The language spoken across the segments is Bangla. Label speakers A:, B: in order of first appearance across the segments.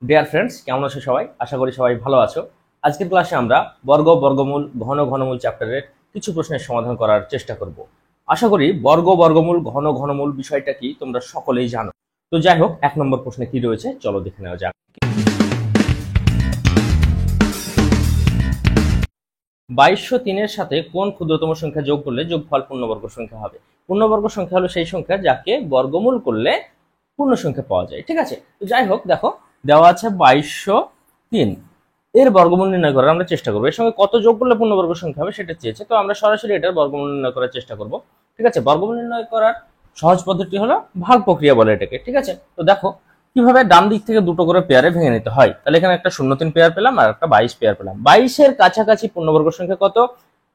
A: ডিয়ার ফ্রেন্ডস, কেমন আছো সবাই? আশা করি সবাই ভালো আছো। আজকের ক্লাসে আমরা বর্গ, বর্গমূল, ঘন, ঘনমূল চ্যাপ্টারের কিছু প্রশ্নের সমাধান করার চেষ্টা করব। আশা করি বর্গ, বর্গমূল, ঘন, ঘনমূল বিষয়টা কি তোমরা সকলেই জানো। তো যাই হোক, 1 নম্বর প্রশ্নে কি রয়েছে চলো দেখে নেওয়া যাক। 2203-এর সাথে কোন ক্ষুদ্রতম সংখ্যা যোগ করলে যোগফল পূর্ণবর্গ সংখ্যা হবে? পূর্ণবর্গ সংখ্যা হলো সেই সংখ্যা যাকে বর্গমূল করলে পূর্ণ সংখ্যা পাওয়া যায়। ঠিক আছে, তো যাই হোক, দেখো দেওয়া আছে 2203, এর বর্গমূল নির্ণয় করার আমরা চেষ্টা করবো। এর সঙ্গে কত যোগ করলে পূর্ণবর্গ সংখ্যা হবে সেটা চেয়েছে, তো আমরা সরাসরি এটার বর্গমূল নির্ণয় করার চেষ্টা করব। ঠিক আছে, বর্গমূল নির্ণয় করার সহজ পদ্ধতি হলো ভাগ প্রক্রিয়া বলে এটাকে। ঠিক আছে, তো দেখো কিভাবে ডান দিক থেকে দুটো করে পেয়ারে ভেঙে নিতে হয়। তাহলে এখানে একটা 0-3 পেয়ার পেলাম আর একটা 22 পেয়ার পেলাম। 22-এর কাছাকাছি পূর্ণবর্গ সংখ্যা কত?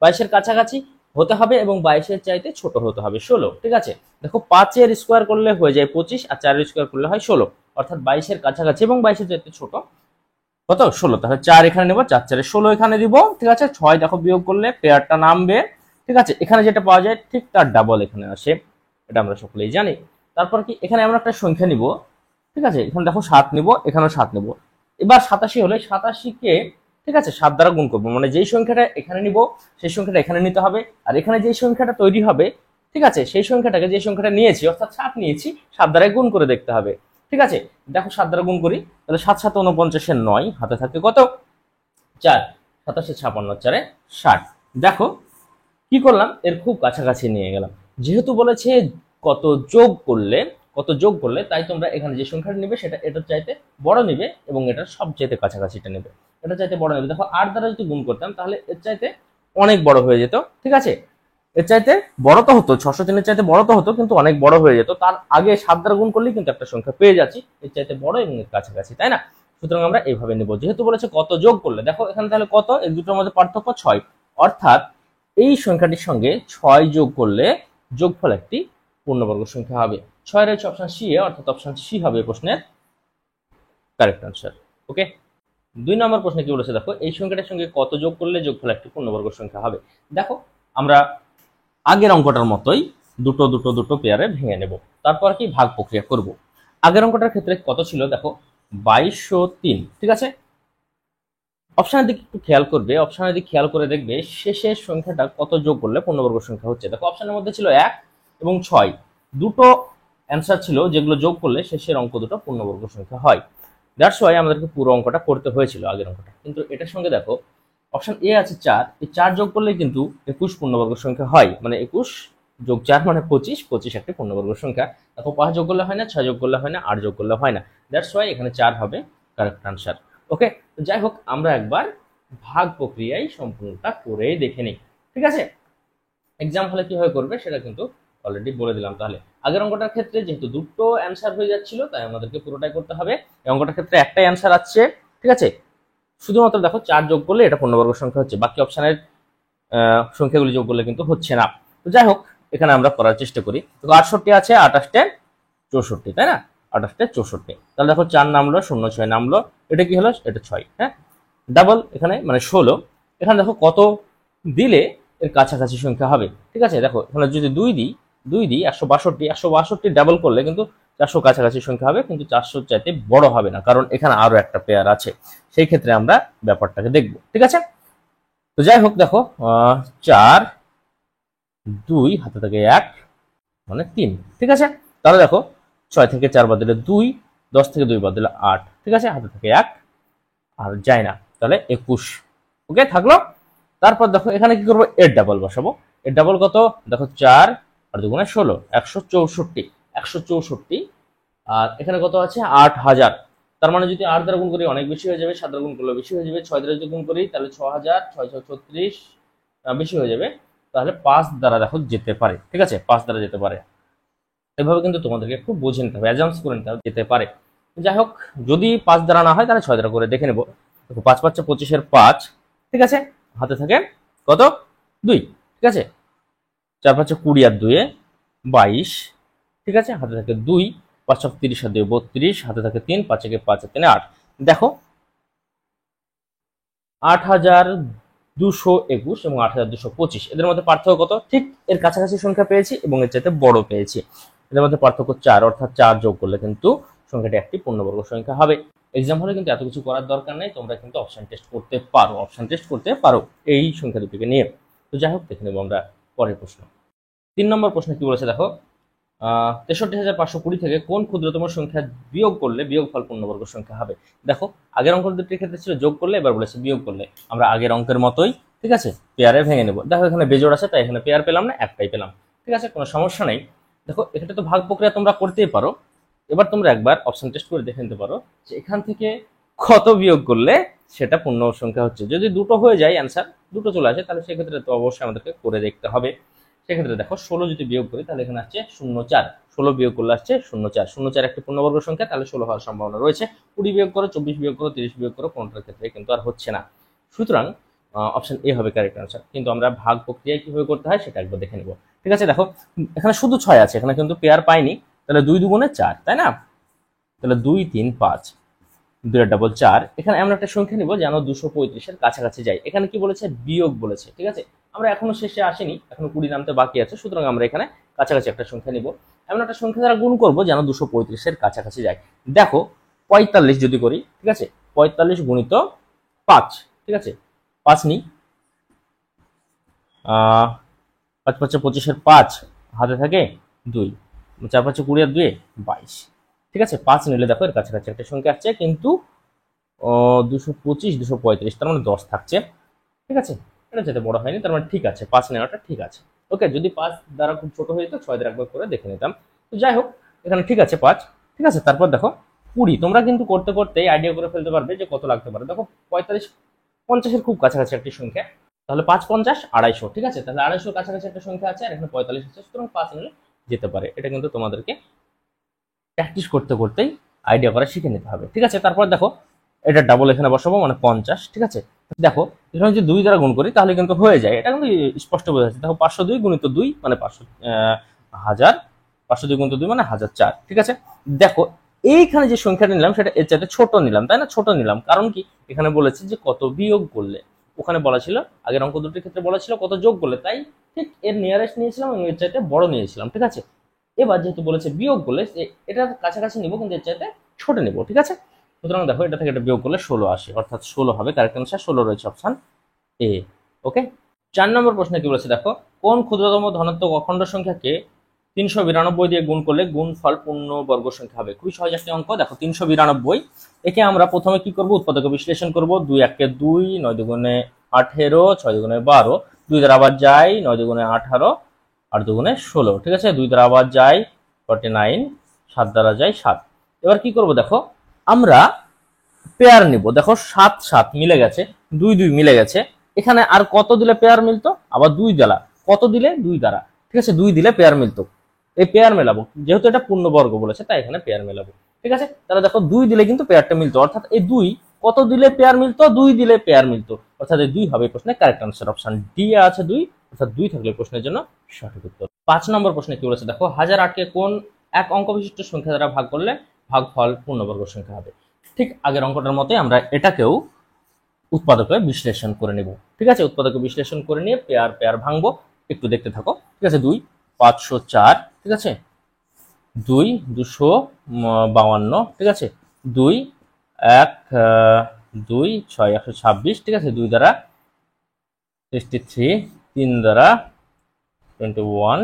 A: 22-এর কাছাকাছি হতে হবে এবং 22-এর চাইতে ছোট হতে হবে 16। ঠিক আছে, দেখো 5-এর স্কোয়ার করলে হয়ে যায় 25 আর 4-এর স্কোয়ার করলে হয় 16, অর্থাৎ 22-এর কাছাকাছি এবং 22-এর চাইতে ছোট কত? 16। তাহলে 4 এখানে নেব, 4-4 16 এখানে দিব। ঠিক আছে, 6 দেখো বিয়োগ করলে পেয়ারটা নামবে। ঠিক আছে, এখানে যেটা পাওয়া যায় ঠিক তার ডাবল এখানে আসে, এটা আমরা সকলেই জানি। তারপর কি এখানে আমরা একটা সংখ্যা নিব। ঠিক আছে, এখানে দেখো 7 নিব, এখানেও 7 নিব। এবার 87 হলে 87-কে ঠিক আছে 7 দ্বারা গুণ করবো, মানে যেই সংখ্যাটা এখানে নিব সেই সংখ্যাটা এখানে নিতে হবে, আর এখানে যেই সংখ্যাটা তৈরি হবে ঠিক আছে সেই সংখ্যাটাকে যে সংখ্যাটা নিয়েছি অর্থাৎ 7 নিয়েছি 7 দ্বারা গুণ করে দেখতে হবে। ঠিক আছে, দেখো 7 দ্বারা গুণ করি, তাহলে 7 7 49-এর 9, হাতে থাকে কত? 4, 27 56 4 60। দেখো কি করলাম, এর খুব কাছাকাছি নিয়ে গেলাম। যেহেতু বলেছে কত যোগ করলে, কত যোগ করলে, তাই তোমরা এখানে যে সংখ্যাটা নেবে সেটা এটার চাইতে বড় নেবে এবং এটার সবচাইতে কাছাকাছিটা নেবে, এটা চাইতে বড় নেবে। দেখো 8 দ্বারা যদি গুণ করতাম তাহলে এর চাইতে অনেক বড় হয়ে যেত। ঠিক আছে, এর চাইতে বড় তো হতো, 603-এর চাইতে বড় তো হতো, কিন্তু অনেক বড় হয়ে যেত। তার আগে 7 দ্বারা গুণ করলেই কিন্তু একটা সংখ্যা পেয়ে যাচ্ছি এর চাইতে বড় এবং এর কাছাকাছি, তাই না? সুতরাং আমরা এইভাবে নেব। যেহেতু বলেছে কত যোগ করলে, দেখো এখানে তাহলে কত, এই দুটোর মধ্যে পার্থক্য 6, অর্থাৎ এই সংখ্যাটির সঙ্গে 6 যোগ করলে যোগফল একটি পূর্ণবর্গ সংখ্যা হবে। 6 রয়েছে অপশন সি এ, অর্থাৎ অপশন সি হবে প্রশ্নের কারেক্ট আনসার। ওকে, 2 নম্বর প্রশ্নে কি বলেছে দেখো, এই সংখ্যাটার সঙ্গে কত যোগ করলে যোগফল একটি পূর্ণবর্গ সংখ্যা হবে। দেখো আমরা আগের অঙ্কটার মতোই দুটো দুটো দুটো পেয়ারে ভেঙে নেব, তারপর কি ভাগ প্রক্রিয়া করব। আগের অঙ্কটার ক্ষেত্রে কত ছিল দেখো, 2203। ঠিক আছে, অপশনের দিকে একটু খেয়াল করবে, অপশনের দিকে খেয়াল করে দেখবে শেষের সংখ্যাটা কত যোগ করলে পূর্ণবর্গ সংখ্যা হচ্ছে। দেখো অপশনের মধ্যে ছিল 1 এবং 6, দুটো অ্যান্সার ছিল যেগুলো যোগ করলে শেষের অঙ্ক দুটো পূর্ণবর্গ সংখ্যা হয়। দ্যাটস ওয়াই আমাদেরকে পুরো অঙ্কটা করতে হয়েছিল আগের অঙ্কটা। কিন্তু এটার সঙ্গে দেখো অপশন এ আছে 4, এই 4 যোগ করলে কিন্তু 21 পূর্ণবর্গ সংখ্যা হয়, মানে 21 যোগ 4 মানে 25, 25 একটি পূর্ণবর্গ সংখ্যা। দেখো 5 যোগ করলে হয় না, 6 যোগ করলে হয় না, 8 যোগ করলে হয় না। দ্যাটস ওয়াই এখানে 4 হবে কারেক্ট আনসার। ওকে, তো যাই হোক আমরা একবার ভাগ প্রক্রিয়ায় সম্পূর্ণটা করে দেখে নিই। ঠিক আছে, এক্সাম হলে কিভাবে করবে সেটা কিন্তু অলরেডি বলে দিলাম। তাহলে আগের অঙ্কটার ক্ষেত্রে যেহেতু দুটো অ্যান্সার হয়ে যাচ্ছিল তাই আমাদেরকে পুরোটাই করতে হবে। এই অঙ্কটার ক্ষেত্রে একটাই অ্যান্সার আসছে। ঠিক আছে, শুধুমাত্র দেখো 4 যোগ করলে এটা পূর্ণবর্গ সংখ্যা হচ্ছে, বাকি অপশনের সংখ্যাগুলি যোগ করলে কিন্তু হচ্ছে না। তো যাই হোক এখানে আমরা করার চেষ্টা করি। তো 68 আছে, 28-টে 64, তাই না? 28-টে 64, তাহলে দেখো 4 নামলো, 0 6 নামলো, এটা কি হলো, এটা 6। হ্যাঁ, ডাবল এখানে মানে 16। এখানে দেখো কত দিলে এর কাছাকাছি সংখ্যা হবে। ঠিক আছে, দেখো এখানে যদি 2 দিই, 162, 162 ডাবল করলে কিন্তু 400 কাছাকাছি সংখ্যা হবে, কিন্তু 400 চাইতে বড় হবে না, কারণ এখানে আরো একটা পেয়ার আছে। সেই ক্ষেত্রে আমরা ব্যাপারটাকে দেখব। ঠিক আছে, তো যাই হোক দেখো 4 2 হাতে থাকে 1 মানে 3। ঠিক আছে, তাহলে দেখো 6 থেকে 4 বাদ দিলে 2, 10 থেকে 2 বাদ দিলে 8। ঠিক আছে, হাতে থাকে 1 আর যায় না, তাহলে 21। ওকে থাকলো। তারপর দেখো এখানে কি করবো, এর ডাবল বসাবো। এর ডাবল কত দেখো, 4 আর 2 গুণে 16, 164, 164। আর এখানে কত আছে, 8000। তার মানে যদি 8 দ্বারা গুণ করি অনেক বেশি হয়ে যাবে, 7 দ্বারা গুণ করলে বেশি হয়ে যাবে, 6 দ্বারা যদি গুণ করি তাহলে 6000, 636 বেশি হয়ে যাবে। তাহলে 5 দ্বারা দেখো যেতে পারে। ঠিক আছে, 5 দ্বারা যেতে পারে। এভাবে কিন্তু তোমাদেরকে একটু বুঝে নিতে হবে, অ্যাজাম্পস করে নিতে হবে যেতে পারে। যাই হোক যদি 5 দ্বারা না হয় তাহলে 6 দ্বারা করে দেখে নেবো। দেখো 5 5 25-এর 5। ঠিক আছে, হাতে থাকে কত, 2। ঠিক আছে, 4 5 20 আর 2 22। ঠিক আছে, হাতে থাকে 2, 5 30 আর 2 32, হাতে থাকে 3, 5 5 আর 3 8। দেখো 8221 এবং 8225, এদের মধ্যে পার্থক্য কত? ঠিক এর কাছাকাছি সংখ্যা পেয়েছি এবং এর চাইতে বড় পেয়েছি। এদের মধ্যে পার্থক্য 4, অর্থাৎ 4 যোগ করলে কিন্তু সংখ্যাটি একটি পূর্ণবর্গ সংখ্যা হবে। এক্সাম হলে কিন্তু এত কিছু করার দরকার নেই, তোমরা কিন্তু অপশন টেস্ট করতে পারো এই সংখ্যা দুটিকে নিয়ে। তো যাই হোক, দেখে নেবো আমরা পরের প্রশ্ন। 3 নম্বর প্রশ্ন কি বলেছে দেখো, 63,520 থেকে কোন ক্ষুদ্রতম সংখ্যা বিয়োগ করলে বিয়োগফল পূর্ণবর্গ সংখ্যা হবে। দেখো, আগের অঙ্ক দুটির ক্ষেত্রে ছিল যোগ করলে, এবার বলেছে বিয়োগ করলে। আমরা আগের অঙ্কের মতোই, ঠিক আছে, পেয়ারে ভেঙে নেব। দেখো এখানে বেজোড় আছে, তাই এখানে পেয়ার পেলাম না, একটাই পেলাম, ঠিক আছে, কোনো সমস্যা নেই। দেখো এখানে তো ভাগ প্রক্রিয়া তোমরা করতেই পারো। এবার তোমরা একবার অপশন টেস্ট করে দেখে নিতে পারো যে এখান থেকে কত বিয়োগ করলে সেটা পূর্ণ সংখ্যা হচ্ছে। যদি দুটো হয়ে যায়, অ্যান্সার দুটো চলে আসে, তাহলে সেক্ষেত্রে তো অবশ্যই আমাদেরকে করে দেখতে হবে। সেক্ষেত্রে দেখো 16 যদি বিয়োগ করি তাহলে এখানে আসছে 04, 16 বিয়োগ করলে আসছে 04, 04 একটি পূর্ণবর্গ সংখ্যা, তাহলে 16 হওয়ার সম্ভাবনা রয়েছে। 20 বিয়োগ করো, 24 বিয়োগ করো, 30 বিয়োগ করো, কোনটার ক্ষেত্রে কিন্তু আর হচ্ছে না। সুতরাং অপশন এ হবে কারেক্ট আনসার। কিন্তু আমরা ভাগ প্রক্রিয়া কিভাবে করতে হয় সেটা একবার দেখে নিব। ঠিক আছে, দেখো এখানে শুধু 6 আছে, এখানে কিন্তু পেয়ার পাইনি, তাহলে 2 দুগুণে 4, তাই না? তাহলে 2 3 5, 2 ডাবল 4। এখানে আমরা একটা সংখ্যা নিব যেন 235-এর কাছাকাছি যায়। এখানে কি বলেছে? বিয়োগ বলেছে, ঠিক আছে। আমরা এখনো শেষে আসিনি, এখনো 20 নামতে বাকি আছে, সুতরাং আমরা এখানে কাছাকাছি একটা সংখ্যা নিব। এমন একটা সংখ্যা দ্বারা গুণ করব যেন 235-এর কাছাকাছি যায়। দেখো 45 যদি করি, ঠিক আছে, 45 গুণিত 5, ঠিক আছে, 5 নিই, 5 5 25-এর 5 হাতে থাকে 2, 4 5 20 আর 2 22, ঠিক আছে। 5 নিলে দেখো এর কাছাকাছি একটা সংখ্যা আসছে, কিন্তু 225 235, তার মানে 10 থাকছে, ঠিক আছে। এটা যেতে বড় হয়নি, তার মানে ঠিক আছে, 5 নেওয়াটা ঠিক আছে। ওকে, যদি 5 দ্বারা খুব ছোট হয়ে যেত 6 দ্বারা একবার করে দেখে নিতাম। তো যাই হোক, এখানে ঠিক আছে 5, ঠিক আছে। তারপর দেখো 20, তোমরা কিন্তু করতে করতে আইডিয়া করে ফেলতে পারবে যে কত লাগতে পারে। দেখো 45 50-এর খুব কাছাকাছি একটি সংখ্যা, তাহলে 5 50 250, ঠিক আছে। তাহলে 250-এর কাছাকাছি একটা সংখ্যা আছে, আর এখানে 45 আছে, সুতরাং 5 নিলে যেতে পারে। এটা কিন্তু তোমাদেরকে প্র্যাকটিস করতে করতেই আইডিয়া করে শিখে নিতে হবে, ঠিক আছে। তারপর দেখো এটা ডাবল এখানে বসাবো, মানে 50, ঠিক আছে। দেখো এখানে যদি 2 দ্বারা গুণ করি তাহলে কিন্তু হয়ে যায়, এটা কিন্তু স্পষ্ট বোঝা যাচ্ছে। দেখো 502 গুণিত 2 মানে 500, 1000, 502 গুণিত 2 মানে 1004, ঠিক আছে। দেখো এইখানে যে সংখ্যাটা নিলাম সেটা এর চাইতে ছোট নিলাম, তাই না? ছোট নিলাম কারণ কি, এখানে বলেছে যে কত বিয়োগ করলে, ওখানে বলা ছিল, আগের অঙ্ক দুটির ক্ষেত্রে বলা ছিল কত যোগ করলে, তাই ঠিক এর নিয়ারেস্ট নিয়েছিলাম এবং এর চাইতে বড় নিয়েছিলাম, ঠিক আছে। এবার যেহেতু বলেছে বিয়োগ করলে, এটা কাছাকাছি নিব কিন্তু এর চাইতে ছোট নিব, ঠিক আছে। সুতরাং দেখো এটা থেকে এটা বিয়োগ করলে 16 আসে, অর্থাৎ 16 হবে কারেক্ট আনসার। 16 রয়েছে অপশন এ। ওকে, 4 নম্বর প্রশ্নে কি বলেছে দেখো, কোন ক্ষুদ্রতম ধনাত্মক অখণ্ড সংখ্যাকে 392 দিয়ে গুণ করলে গুণফল পূর্ণবর্গ সংখ্যা হবে। খুবই সহজ একটা অঙ্ক। দেখো 392, একে আমরা প্রথমে কি করব, উৎপাদক বিশ্লেষণ করব। 2 1 2, 9 2 18, 6 2 12, 2 দ্বারা আবার যাই, 9 2 18, 8 2 16, ঠিক আছে। 2 দ্বারা আবার যাই 49, 7 দ্বারা যাই 7। এবার কি করব, দেখো আমরা পেয়ার নিব। দেখো 7 7 মিলে গেছে, 2 2 মিলে গেছে। এখানে আর কত দিলে পেয়ার মিলতো? আবার 2 দ্বারা। কত দিলে? 2 দ্বারা, ঠিক আছে। 2 দিলে পেয়ার মিলতো, এই পেয়ার মেলাবো, যেহেতু এটা পূর্ণবর্গ বলেছে তাই এখানে পেয়ার মেলাবো, ঠিক আছে। তাহলে দেখো 2 দিলে কিন্তু পেয়ারটা মিলতো, অর্থাৎ এই 2 কত দিলে পেয়ার মিলতো? 2 দিলে পেয়ার মিলতো, অর্থাৎ এই 2 হবে প্রশ্নের কারেক্ট আনসার। অপশন ডি আছে 2, অর্থাৎ 2 থাকলে প্রশ্নের জন্য সঠিক উত্তর। 5 নম্বর প্রশ্নে কি বলেছে দেখো, 1008-কে কোন এক অঙ্ক বিশিষ্ট সংখ্যা দ্বারা ভাগ করলে ভাগফল পূর্ণবর্গ সংখ্যা হবে। ঠিক আগের অঙ্কটার মতোই আমরা এটাকেও উৎপাদকে বিশ্লেষণ করে নেব, ঠিক আছে। উৎপাদকে বিশ্লেষণ করে নিয়ে পেয়ার পেয়ার ভাঙবো, একটু দেখতে থাকো, ঠিক আছে। 2 504, ঠিক আছে। 2 252, ঠিক আছে। 2 1 2 6 126, ঠিক আছে। 2 দ্বারা 63, 3 দ্বারা 21,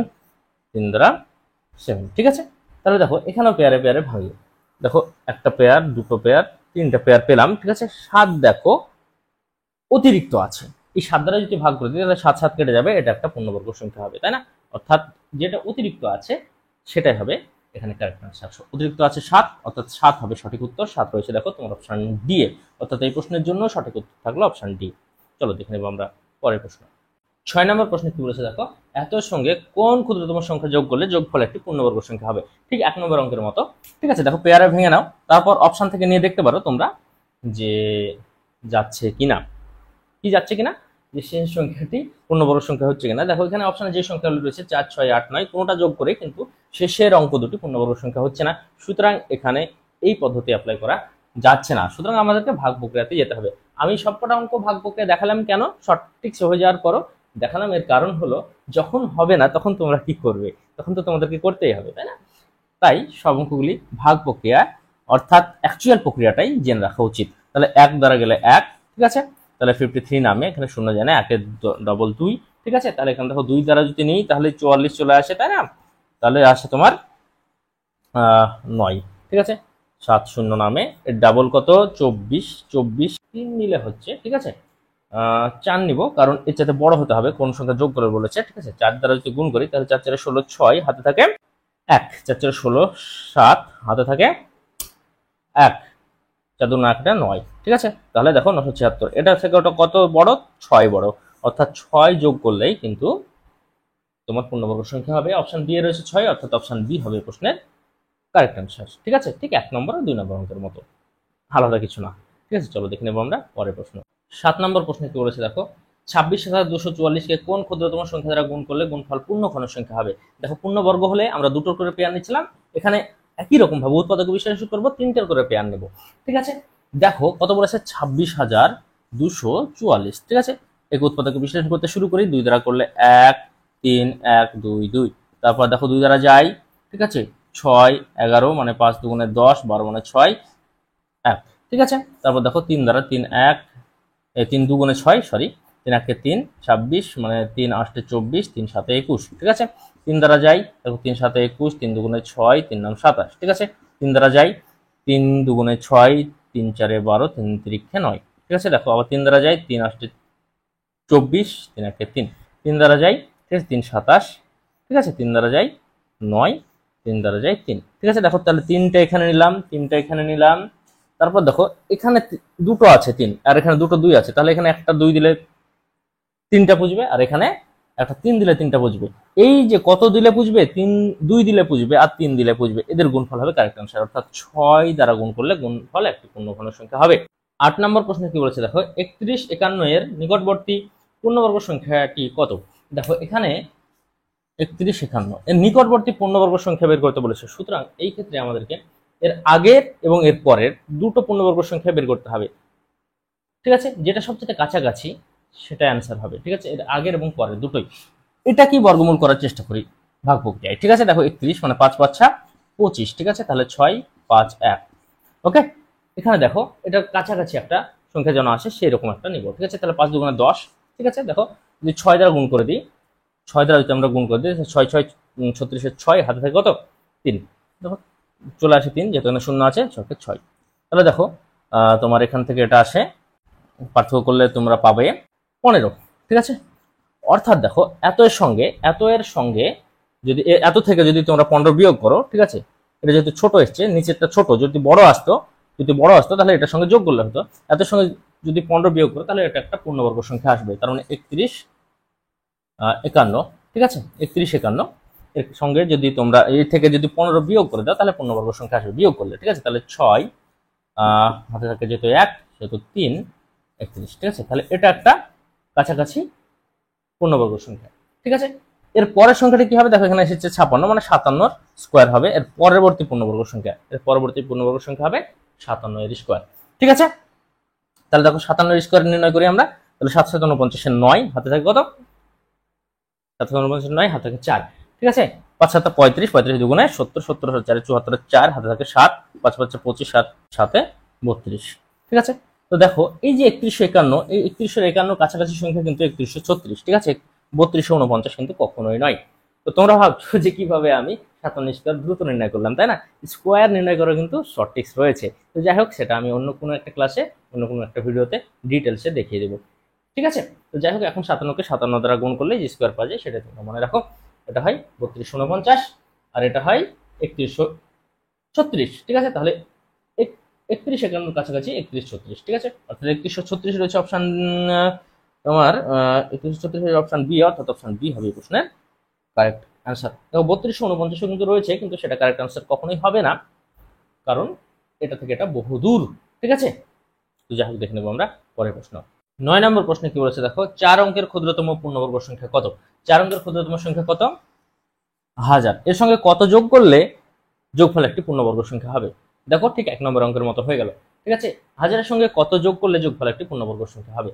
A: 3 দ্বারা 7, ঠিক আছে। তাহলে দেখো এখানেও পেয়ারে পেয়ারে ভাঙি। দেখো একটা পেয়ার, দুটো পেয়ার, 3টা পেয়ার পেলাম, ঠিক আছে। 7 দেখো অতিরিক্ত আছে, এই 7 দ্বারা যদি ভাগ করে দিই তাহলে 7 7 কেটে যাবে, এটা একটা পূর্ণবর্গ সংখ্যা হবে, তাই না? অর্থাৎ যেটা অতিরিক্ত আছে সেটাই হবে এখানে কারেক্ট আনসার। অতিরিক্ত আছে 7, অর্থাৎ 7 হবে সঠিক উত্তর। 7 রয়েছে দেখো তোমার অপশন ডি এ, অর্থাৎ এই প্রশ্নের জন্য সঠিক উত্তর থাকলো অপশন ডি। চলো দেখে নেব আমরা পরের প্রশ্ন। 6 নম্বর প্রশ্নে কি বলেছে দেখো, এত সঙ্গে কোন ক্ষুদ্রতম সংখ্যা যোগ করলে যোগফল একটি পূর্ণবর্গ সংখ্যা হবে। ঠিক 1 নম্বর অঙ্কের মতো, ঠিক আছে। দেখো পেয়ারে ভেঙে নাও, তারপর অপশন থেকে নিয়ে দেখতে পারো তোমরা যে যাচ্ছে কিনা, কি যাচ্ছে কিনা, যে শেষ সংখ্যাটি পূর্ণবর্গ সংখ্যা হচ্ছে কিনা। দেখো এখানে অপশনে যে সংখ্যাগুলো রয়েছে 4 6 8 9, কোনোটা যোগ করে কিন্তু শেষের অঙ্ক দুটি পূর্ণবর্গ সংখ্যা হচ্ছে না, সুতরাং এখানে এই পদ্ধতি অ্যাপ্লাই করা যাচ্ছে না। সুতরাং আমাদেরকে ভাগ প্রক্রিয়াতে যেতে হবে। আমি সবকটা অঙ্ক ভাগ প্রক্রিয়া দেখালাম কেন, সঠিক হয়ে যাওয়ার পরও দেখালাম, এর কারণ হলো যখন হবে না তখন তোমরা কি করবে, তখন তো তোমাদেরকে করতেই হবে, তাই না? তাই সব অঙ্কগুলি ভাগ প্রক্রিয়া অর্থাৎ অ্যাকচুয়াল প্রক্রিয়াটাই জেনে রাখা উচিত। তাহলে 1 দ্বারা গেলে 1, ঠিক আছে, তাহলে 53 নামে, এখানে শূন্য যায় না, 1 ডবল 2, ঠিক আছে, তাহলে এখানে দেখো 2 দ্বারা যদি নিই তাহলে 44 চলে আসে, তাই না? তাহলে আসে তোমার 9, ঠিক আছে, 70 নামে, এর ডাবল কত 24, 24 3 নিলে হচ্ছে, ঠিক আছে, 4 নিব, কারণ এর চাইতে বড় হতে হবে, কোন সংখ্যা যোগ করে বলেছে, ঠিক আছে। 4 দ্বারা যদি গুণ করি তাহলে 4 4 16 6, হাতে থাকে 1, 4 4 16 7, হাতে থাকে 1, 4 2 9, 9, ঠিক আছে। তাহলে দেখো 976, এটা থেকে ওটা কত বড়, 6 বড়, অর্থাৎ 6 যোগ করলেই কিন্তু তোমার পূর্ণবর্গ সংখ্যা হবে। অপশন বি এ রয়েছে 6, অর্থাৎ অপশন বি হবে প্রশ্নের কারেক্ট অ্যান্সার, ঠিক আছে। ঠিক 1 নম্বর আর 2 নম্বর অঙ্কের মতো, আলাদা কিছু না, ঠিক আছে। চলো দেখে নেবো আমরা পরের প্রশ্ন। 7 নম্বর প্রশ্নে কি বলেছে দেখো, 26,244 কে কোন ক্ষুদ্রতম সংখ্যা দ্বারা গুণ করলে গুণফল পূর্ণ ঘন সংখ্যা হবে। দেখো পূর্ণবর্গ হলে আমরা দুটোর করে পেয়ার নিচ্ছিলাম, এখানে একই রকম ভাবে উৎপাদক বিশ্লেষণ করবো, 3টের করে পেয়ার নেব, ঠিক আছে। দেখো কত বলেছে 26,244, ঠিক আছে। এক উৎপাদক বিশ্লেষণ করতে শুরু করি, 2 দ্বারা করলে 1 3 1 2 2, তারপর দেখো 2 দ্বারা যাই, ঠিক আছে, 6 11, মানে 5 2 10, 12 মানে 6 1, ঠিক আছে। তারপর দেখো 3 দ্বারা 3 1, 3 2 6, সরি 3 1 3 26, মানে 3 8 24, 3 7 21, ঠিক আছে। 3 দ্বারা যাই, দেখো 3 7 21, 3 2 6, 3 9 27, ঠিক আছে। 3 দ্বারা যাই, 3 2 6, 3 4 12, 3 3 9, ঠিক আছে। দেখো আবার 3 দ্বারা যাই, 3 8 24, 3 1 3, 3 দ্বারা যাই, ঠিক আছে, 3 27, ঠিক আছে। 3 দ্বারা যাই 9, 3 দ্বারা যাই 3, ঠিক আছে। দেখো তাহলে 3টা এখানে নিলাম, 3টা এখানে নিলাম, তারপর দেখো এখানে দুটো আছে 3, আর এখানে দুটো 2 আছে, তাহলে এখানে একটা 2 দিলে 3টা বুঝবে, আর এখানে একটা 3 দিলে 3টা বুঝবে। এই যে কত দিলে বুঝবে, 3 2 দিলে বুঝবে আর 3 দিলে বুঝবে, এদের গুণফল হবে কারেক্ট আনসার, অর্থাৎ 6 দ্বারা গুণ করলে গুণফল একটি পূর্ণঘন সংখ্যা হবে। 8 নম্বর প্রশ্নে কি বলেছে দেখো, 31 51 এর নিকটবর্তী পূর্ণবর্গ সংখ্যাটি কত। দেখো এখানে 31 51 এর নিকটবর্তী পূর্ণবর্গ সংখ্যা বের করতে বলেছে, সুতরাং এই ক্ষেত্রে আমাদেরকে এর আগের এবং এর পরের দুটো পূর্ণবর্গ সংখ্যা বের করতে হবে, ঠিক আছে। যেটা সবচেয়ে কাছাকাছি সেটা অ্যান্সার হবে, ঠিক আছে, এর আগের এবং পরের দুটোই। এটা কি বর্গমূল করার চেষ্টা করি, ভাগ প্রক্রিয়ায়, ঠিক আছে। দেখো 31 মানে 5 5 25, ঠিক আছে, তাহলে 6 5 1, ওকে। এখানে দেখো এটা কাছাকাছি একটা সংখ্যা যেন আসে সেরকম একটা নিব, ঠিক আছে। তাহলে 5 2 10, ঠিক আছে। দেখো যদি 6 দ্বারা গুণ করে দিই, 6 দ্বারা যদি আমরা গুণ করে দিই, 6 6 36, 6 হাতে থাকে কত 3, দেখো চলে আসে 3, যেহেতু এখানে শূন্য আছে 6 6। তাহলে দেখো তোমার এখান থেকে এটা আসে, পার্থক্য করলে তোমরা পাবে 15, ঠিক আছে। অর্থাৎ দেখো এত এর সঙ্গে যদি এত থেকে যদি তোমরা 15 বিয়োগ করো, ঠিক আছে, এটা যেহেতু ছোট এসছে, নিচেরটা ছোট, যদি বড় আসতো তাহলে এটার সঙ্গে যোগ করলে হতো। এত সঙ্গে যদি 15 বিয়োগ করো তাহলে এটা একটা পূর্ণবর্গ সংখ্যা আসবে, তার মানে 31 51, ঠিক আছে, 31 51 এর সঙ্গে যদি তোমরা এই থেকে যদি 15 বিয়োগ করে দাও তাহলে পূর্ণবর্গ সংখ্যা আসবে বিয়োগ করলে, ঠিক আছে। তাহলে 6 হাতে থাকে যেহেতু 1 সেহেতু 3 31, ঠিক আছে। তাহলে এটা একটা কাছাকাছি পূর্ণবর্গ সংখ্যা, ঠিক আছে। এর পরের সংখ্যাটি কি হবে, দেখো এখানে এসেছে 56, মানে 57 স্কোয়ার হবে এর পরবর্তী পূর্ণবর্গ সংখ্যা, এর পরবর্তী পূর্ণবর্গ সংখ্যা হবে 57 এর স্কোয়ার, ঠিক আছে। তাহলে দেখো 57 এর স্কোয়ার নির্ণয় করি আমরা, তাহলে 7 7 49 9, হাতে থাকে কত 7 7 49 9, হাতে থাকে 4, ঠিক আছে। 5 7 35, 35 দুগুণে 70, 70 4 74, 4 হাতে থাকে 7, 5 5 25, 7 7 32, ঠিক আছে। তো দেখো এই যে 3151, এই 3151 কাছাকাছি সংখ্যা কিন্তু 3136, ঠিক আছে। 3249 কিন্তু কখনোই নয়। তো তোমরা ভাবছো যে কিভাবে আমি 57 স্কোয়ার দ্রুত নির্ণয় করলাম, তাই না? স্কোয়ার নির্ণয় করার কিন্তু শর্ট ট্রিক্স রয়েছে। তো যাই হোক, সেটা আমি অন্য কোনো একটা ক্লাসে, অন্য কোনো একটা ভিডিওতে ডিটেলসে দেখিয়ে দেবো, ঠিক আছে। তো যাই হোক, এখন 57কে 57 দ্বারা গুণ করলে যে স্কোয়ার পাওয়া যায় সেটা তোমরা মনে রাখো, এটা হয় 3249 আর এটা হয় 3136, ঠিক আছে। তাহলে 31 51 কাছাকাছি 3136, ঠিক আছে, অর্থাৎ 3136 রয়েছে অপশন তোমার 3136 অপশন বি, অর্থাৎ অপশন বি হবে প্রশ্নের কারেক্ট অ্যান্সার। দেখো 3249 কিন্তু রয়েছে, কিন্তু সেটা কারেক্ট অ্যান্সার কখনোই হবে না, কারণ এটা থেকে এটা বহু দূর, ঠিক আছে। তো যাই হোক, দেখে নেবো আমরা পরের প্রশ্ন। 9 নম্বর প্রশ্নে কি বলেছে দেখো, 4 অঙ্কের ক্ষুদ্রতম পূর্ণবর্গ সংখ্যা কত। 4 অঙ্কের ক্ষুদ্রতম সংখ্যা কত, 1000, এর সঙ্গে কত যোগ করলে যোগফল একটি পূর্ণবর্গ সংখ্যা হবে। দেখো ঠিক 1 নম্বর অঙ্কের মতো হয়ে গেল, ঠিক আছে। 1000-এর সঙ্গে কত যোগ করলে যোগফল একটি পূর্ণবর্গ সংখ্যা হবে।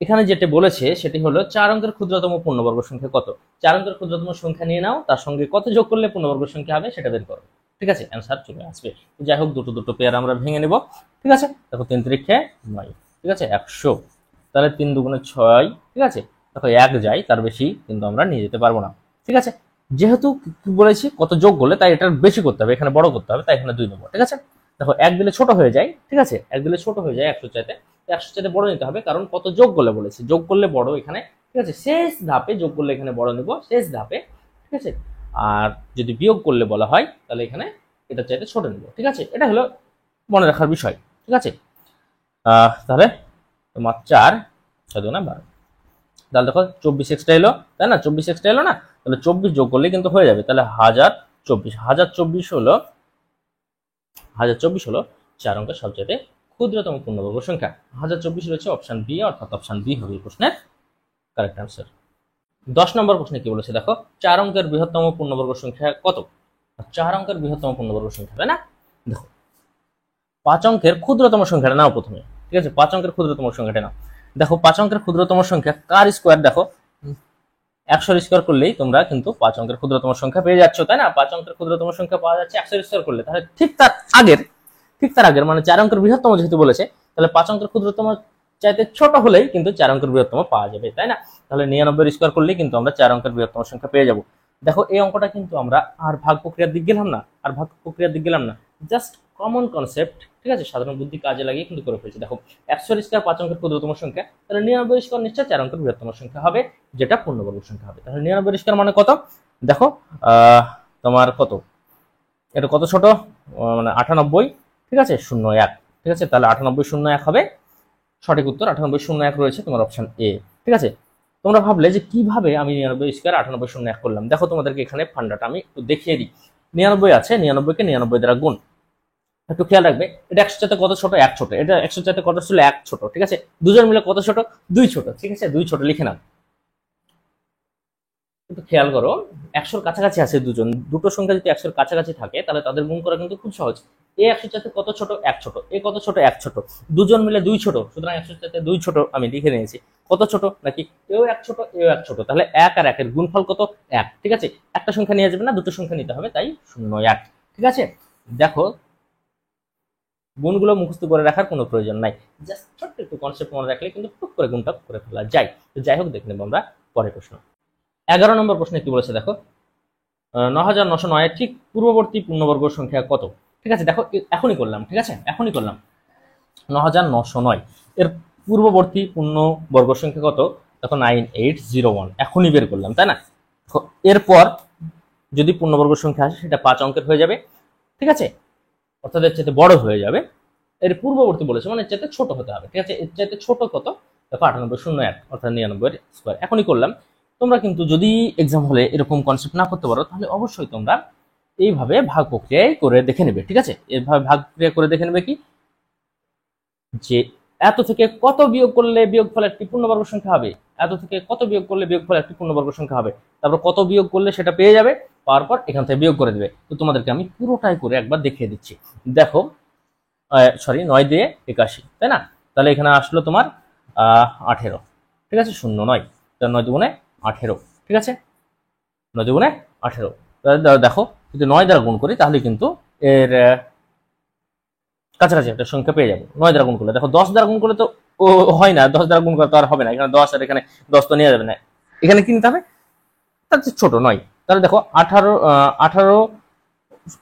A: এখানে যেটা বলেছে সেটি হলো 4 অঙ্কের ক্ষুদ্রতম পূর্ণবর্গ সংখ্যা কত। 4 অঙ্কের ক্ষুদ্রতম সংখ্যা নিয়ে নাও, তার সঙ্গে কত যোগ করলে পূর্ণবর্গ সংখ্যা হবে সেটা বের করো। ঠিক আছে, অ্যান্সার চলে আসবে। যাই হোক, দুটো দুটো পেয়ার আমরা ভেঙে নেব। ঠিক আছে, দেখো 3 3 9, ঠিক আছে 100, তাহলে 3 2 6, ঠিক আছে। দেখো 1 যায়, তার বেশি কিন্তু আমরা নিয়ে যেতে পারবো না। ঠিক আছে, যেহেতু বলেছি কত যোগ করলে, তাই এটা বেশি করতে হবে, এখানে বড় করতে হবে, তাই এখানে 2 নেবো। ঠিক আছে, দেখো 1 দিলে ছোট হয়ে যায়। ঠিক আছে, 1 দিলে ছোট হয়ে যায় 100 চাইতে, 100 চাইতে বড় নিতে হবে, কারণ কত যোগ করলে বলেছে, যোগ করলে বড় এখানে। ঠিক আছে, শেষ ধাপে যোগ করলে এখানে বড় নেব, শেষ ধাপে। ঠিক আছে, আর যদি বিয়োগ করলে বলা হয় তাহলে এখানে এটা চাইতে ছোট নেব। ঠিক আছে, এটা হলো মনে রাখার বিষয়। ঠিক আছে, তাহলে তোমার 4 6 2 12, তাহলে দেখো 24 এক্সট্রা এলো, তাই না? 24 এক্সট্রা এলো না, তাহলে 24 যোগ করলে কিন্তু হয়ে যাবে। তাহলে 1024 হলো 1024 হলো 4 অঙ্কের সবচেয়ে ক্ষুদ্রতম পূর্ণবর্গ সংখ্যা। 1024 রয়েছে অপশন বি, অর্থাৎ অপশন বি হবে এই প্রশ্নের কারেক্ট আনসার। 10 নম্বর প্রশ্নে কি বলেছে দেখো, 4 অঙ্কের বৃহত্তম পূর্ণবর্গ সংখ্যা কত? 4 অঙ্কের বৃহত্তম পূর্ণবর্গ সংখ্যা, তাই না? দেখো 5 অঙ্কের ক্ষুদ্রতম সংখ্যাটা নাও প্রথমে। ঠিক আছে, 5 অঙ্কের ক্ষুদ্রতম সংখ্যাটা নাও। দেখো 5 অঙ্কের ক্ষুদ্রতম সংখ্যা কার স্কোয়ার, দেখো 100 স্কোয়ার করলেই তোমরা কিন্তু 5 অঙ্কের ক্ষুদ্রতম সংখ্যা পেয়ে যাচ্ছ, তাই না? 5 অঙ্কের ক্ষুদ্রতম সংখ্যা পাওয়া যাচ্ছে 100 স্কোয়ার করলে। তাহলে ঠিক তার আগের মানে 4 অঙ্কের বৃহত্তম যেহেতু বলেছে, তাহলে 5 অঙ্কের ক্ষুদ্রতম চাইতে ছোট হলেই কিন্তু 4 অঙ্কের বৃহত্তম পাওয়া যাবে, তাই না? তাহলে 99 স্কোয়ার করলেই কিন্তু আমরা 4 অঙ্কের বৃহত্তম সংখ্যা পেয়ে যাব। দেখো এই অঙ্কটা কিন্তু আমরা আর ভাগ প্রক্রিয়ার দিক গেলাম না, জাস্ট কমন কনসেপ্ট। ঠিক আছে, সাধারণ বুদ্ধি কাজে লাগিয়ে কিন্তু করে ফেলছি। দেখো 100 স্কোয়ার 5 অঙ্কের ক্ষুদ্রতম সংখ্যা, তাহলে 99 স্কোয়ার নিশ্চয় 4 অঙ্কের বৃহত্তম সংখ্যা হবে, যেটা পূর্ণবর্গ সংখ্যা হবে। তাহলে 99 স্কোয়ার মানে কত? দেখো তোমার কত, এটা কত ছোট, মানে 98, ঠিক আছে 01, ঠিক আছে, তাহলে 98 01 হবে সঠিক উত্তর। 98 01 রয়েছে তোমার অপশন এ। ঠিক আছে, তোমরা ভাবলে যে কিভাবে আমি 99 স্কোয়ার 98 01 করলাম। দেখো তোমাদেরকে এখানে ফান্ডাটা আমি একটু দেখিয়ে দিই। 99 আছে, 99 কে 99 দ্বারা গুণ। একটু খেয়াল রাখবে, এটা 100 চাইতে কত ছোট? 1 ছোট। এটা 100 চাইতে কত ছিল? 1 ছোট। ঠিক আছে, দুজন মিলে কত ছোট? 2 ছোট। ঠিক আছে, 2 ছোট লিখে নাও। কিন্তু খেয়াল করো 100-র কাছাকাছি আছে দুজন, দুটো সংখ্যা যদি 100-র কাছাকাছি থাকে তাহলে তাদের গুণ করা কিন্তু খুব সহজ। এ 100 চাইতে কত ছোট? 1 ছোট। এ কত ছোট? 1 ছোট। দুজন মিলে 2 ছোট, সুতরাং 100 চাইতে 2 ছোট আমি লিখে নিয়েছি। কত ছোট? নাকি এও 1 ছোট, এও 1 ছোট, তাহলে 1 আর 1 এর গুণফল কত? 1। ঠিক আছে, একটা সংখ্যা নিয়ে যাবে না, দুটো সংখ্যা নিতে হবে, তাই 01। ঠিক আছে, দেখো গুণগুলো মুখস্থ করে রাখার কোনো প্রয়োজন নাই, জাস্ট ছোট্ট একটু কনসেপ্ট মনে রাখলে কিন্তু টুক করে গুণটা করে ফেলা যায়। তো যাই হোক, দেখে নেব আমরা পরের প্রশ্ন। 11 নম্বর প্রশ্নে কি বলেছে দেখো, 9909 এর ঠিক পূর্ববর্তী পূর্ণবর্গ সংখ্যা কত? ঠিক আছে, দেখো এখনই করলাম। ঠিক আছে, এখনই করলাম। 9909 এর পূর্ববর্তী পূর্ণবর্গ সংখ্যা কত? দেখো 9801, এখনই বের করলাম, তাই না? এরপর যদি পূর্ণবর্গ সংখ্যা আসে সেটা 5 অঙ্কের হয়ে যাবে। ঠিক আছে, অর্থাৎ এর চাইতে বড় হয়ে যাবে। এর পূর্ববর্তী বলেছে মানে এর চাইতে ছোট হতে হবে। ঠিক আছে, এর চাইতে ছোট কত? দেখো 9801, অর্থাৎ 99 স্কোয়ার। এখনই করলাম। তোমরা কিন্তু যদি এক্সাম হলে এরকম কনসেপ্ট না করতে পারো, তাহলে অবশ্যই তোমরা এইভাবে ভাগ প্রক্রিয়ায় করে দেখে নেবে। ঠিক আছে, এইভাবে ভাগ প্রক্রিয়া করে দেখে নেবে কি, যে এত থেকে কত বিয়োগ করলে বিয়োগফল একটি পূর্ণবর্গ সংখ্যা হবে, এত থেকে কত বিয়োগ করলে বিয়োগফল একটি পূর্ণবর্গ সংখ্যা হবে, তারপর কত বিয়োগ করলে সেটা পেয়ে যাবে, পাওয়ার পর এখান থেকে বিয়োগ করে দেবে। তো তোমাদেরকে আমি পুরোটাই করে একবার দেখিয়ে দিচ্ছি। দেখো 9 দিয়ে 81, তাই না? তাহলে এখানে আসলো তোমার 18। ঠিক আছে, 09, 9 দুগুণে 18। ঠিক আছে, 9 দুগুণে 18। দেখো যদি 9 দ্বারা গুণ করি তাহলে কিন্তু এর কাছাকাছি একটা সংখ্যা পেয়ে যাবো 9 দ্বারা গুণ করলে। দেখো 10 দ্বারা গুণ করলে তো হয় না, 10 দ্বারা গুণ করলে তো আর হবে না। এখানে 10 আর এখানে 10 তো নেওয়া যাবে না, এখানে কি নিতে হবে? তার চেয়ে ছোট 9। তাহলে দেখো 18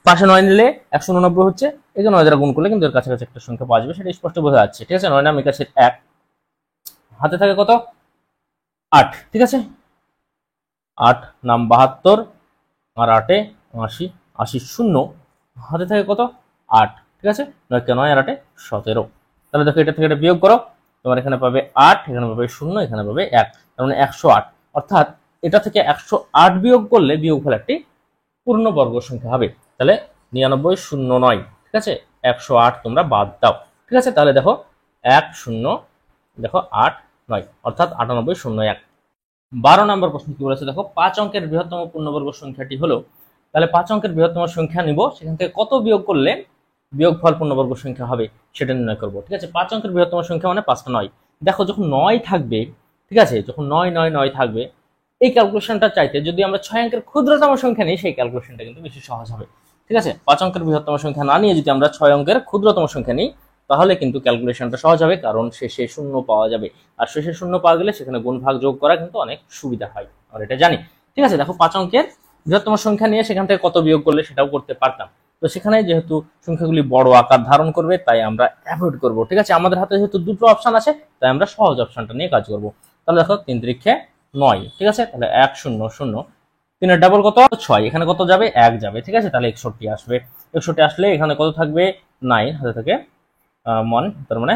A: পাশে 9 নিলে 189 হচ্ছে, এখানে 9 দ্বারা গুণ করলে কিন্তু এর কাছাকাছি একটা সংখ্যা পাওয়া যাবে, সেটা স্পষ্ট বোঝা যাচ্ছে। ঠিক আছে, 9 নাম একাশের 1, হাতে থাকে কত? 8। ঠিক আছে, 8 নাম 72, আর 8 এ 80, 80 শূন্য, হাতে থাকে কত? 8। ঠিক আছে, 9 কে 9 আর 8 এ 17। তাহলে দেখো এটা থেকে এটা বিয়োগ করো, তোমার এখানে পাবে 8, এখানে পাবে 0, এখানে পাবে 1, তার মানে 108। অর্থাৎ এটা থেকে 108 বিয়োগ করলে বিয়োগফল একটি পূর্ণবর্গ সংখ্যা হবে। তাহলে 9909। ঠিক আছে, 108 তোমরা বাদ দাও। ঠিক আছে, তাহলে দেখো 10, দেখো 8 9, অর্থাৎ 9801। 12 নম্বর প্রশ্ন কি বলেছে দেখো, 5 অঙ্কের বৃহত্তম পূর্ণবর্গ সংখ্যাটি হলো, তাহলে 5 অঙ্কের বৃহত্তম সংখ্যা নিব, সেখান থেকে কত বিয়োগ করলে বিয়োগফল পূর্ণবর্গ সংখ্যা হবে সেটা নির্ণয় করব। ঠিক আছে, 5 অঙ্কের বৃহত্তম সংখ্যা মানে 5টা 9। দেখো যখন 9 থাকবে, ঠিক আছে, যখন 9 9 9 থাকবে, এই ক্যালকুলেশনটা চাইতে যদি আমরা 6 অঙ্কের ক্ষুদ্রতম সংখ্যা নিই, সেই ক্যালকুলেশনটা কিন্তু বেশি সহজ হবে। ঠিক আছে, 5 অঙ্কের বৃহত্তম সংখ্যা না নিয়ে যদি আমরা 6 অঙ্কের ক্ষুদ্রতম সংখ্যা নিই তাহলে কিন্তু ক্যালকুলেশনটা সহজ হবে, কারণ শেষে শূন্য পাওয়া যাবে। আর শেষে শূন্য পাওয়া গেলে সেখানে গুণ ভাগ যোগ করা কিন্তু অনেক সুবিধা হয়, আমরা এটা জানি। ঠিক আছে, দেখো 5 অঙ্কের বৃহত্তম সংখ্যা নিয়ে সেখান থেকে কত বিয়োগ করলে সেটাও করতে পারতাম, তো সেখানে যেহেতু সংখ্যাগুলি বড় আকার ধারণ করবে তাই আমরা অ্যাভয়েড করব। ঠিক আছে, আমাদের হাতে যেহেতু দুটো অপশন আছে তাই আমরা সহজ অপশনটা নিয়ে কাজ করব। তাহলে দেখো 3 3 9, ঠিক আছে, তাহলে 1 0 0, 3 এর ডাবল কত 6, এখানে কত যাবে 1 যাবে। ঠিক আছে, তাহলে 61 আসবে। 61 আসলে এখানে কত থাকবে 9 হাতে থেকে 1, তার মানে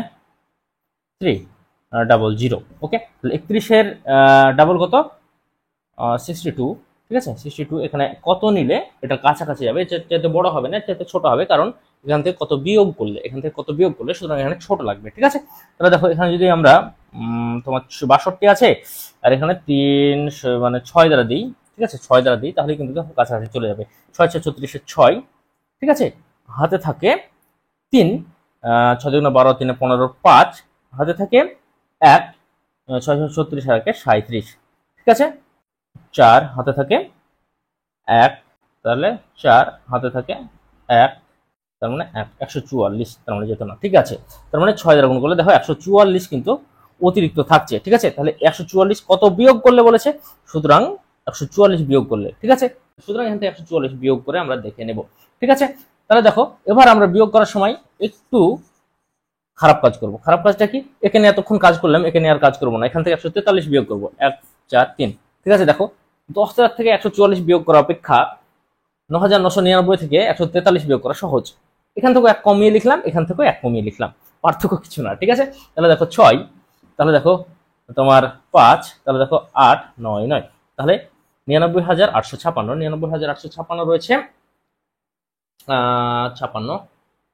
A: 300। ওকে, তাহলে 31 এর ডাবল কত 62। ঠিক আছে, 62 এখানে কত নিলে এটা কাছাকাছি যাবে, চাইতে বড় হবে না, চাইতে ছোট হবে, কারণ এখান থেকে কত বিয়োগ করলে সুতরাং এখানে ছোট লাগবে। ঠিক আছে, তাহলে দেখো এখানে যদি আমরা তোমার 62 আছে আর এখানে 3 মানে 6 দ্বারা দিই, ঠিক আছে 6 দ্বারা দিই, তাহলে কিন্তু দেখো কাছাকাছি চলে যাবে। 6 6 36 6, ঠিক আছে, হাতে থাকে 3, 6 2 12, 3 15, 5, হাতে থাকে 1, 6 36 আর 37, ঠিক আছে, 4 হাতে থাকে 1, তাহলে 4 হাতে থাকে 1, তার মানে 144, তার মানে যেত না। ঠিক আছে, তার মানে 6 দ্বারা গুণ করলে দেখো 144 কিন্তু অতিরিক্ত থাকছে। ঠিক আছে, তাহলে 144 কত বিয়োগ করলে বলেছে, সুতরাং 144 বিয়োগ করলে, ঠিক আছে, সুতরাং এখান থেকে 144 বিয়োগ করে আমরা দেখে নেব। ঠিক আছে, তাহলে দেখো এবার আমরা বিয়োগ করার সময় একটু খারাপ কাজ করব। খারাপ কাজটা কি, এখানে এতক্ষণ কাজ করলাম, এখানে আর কাজ করবো না, এখান থেকে 143 বিয়োগ করবো, 1 4 3। ঠিক আছে, দেখো 10,000 থেকে 144 বিয়োগ করা অপেক্ষা 9,999 থেকে 143 বিয়োগ করা সহজ। এখান থেকে 1 কমিয়ে লিখলাম, এখান থেকে 1 কমিয়ে লিখলাম, পার্থক্য কিছু না। ঠিক আছে, তাহলে দেখো 6, তাহলে দেখো তোমার 5, তাহলে দেখো 8 9 9, তাহলে 99,856, 99,856 রয়েছে 56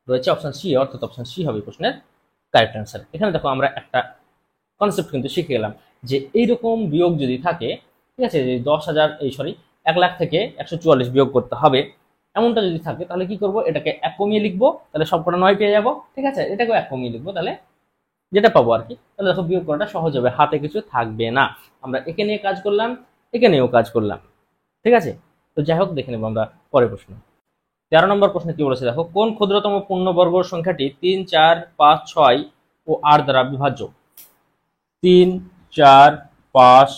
A: রয়েছে অপশন সি, অর্থাৎ অপশন সি হবে প্রশ্নের কারেক্ট অ্যান্সার। এখানে দেখো আমরা একটা কনসেপ্ট কিন্তু শিখে গেলাম যে এইরকম বিয়োগ যদি থাকে, ঠিক আছে, যে 10,000 1 লাখ থেকে 144 বিয়োগ করতে হবে, এমনটা যদি থাকে তাহলে কি করব, এটাকে 1 কমিয়ে লিখবো, তাহলে সবকটা 9 পেয়ে যাবো। ঠিক আছে, এটাকেও 1 কমিয়ে লিখবো, তাহলে যেটা পাবো আর কি। তাহলে দেখো বিয়োগ করাটা সহজ হবে, হাতে কিছু থাকবে না। আমরা একে নিয়ে কাজ করলাম, একে নিয়েও কাজ করলাম। ঠিক আছে, তো যাই হোক দেখে নেবো আমরা পরের প্রশ্ন। 13 নম্বর প্রশ্নে কি বলেছে দেখো, কোন ক্ষুদ্রতম পূর্ণবর্গ সংখ্যাটি 3 4 5 6 ও 8 দ্বারা বিভাজ্য? 3 4 5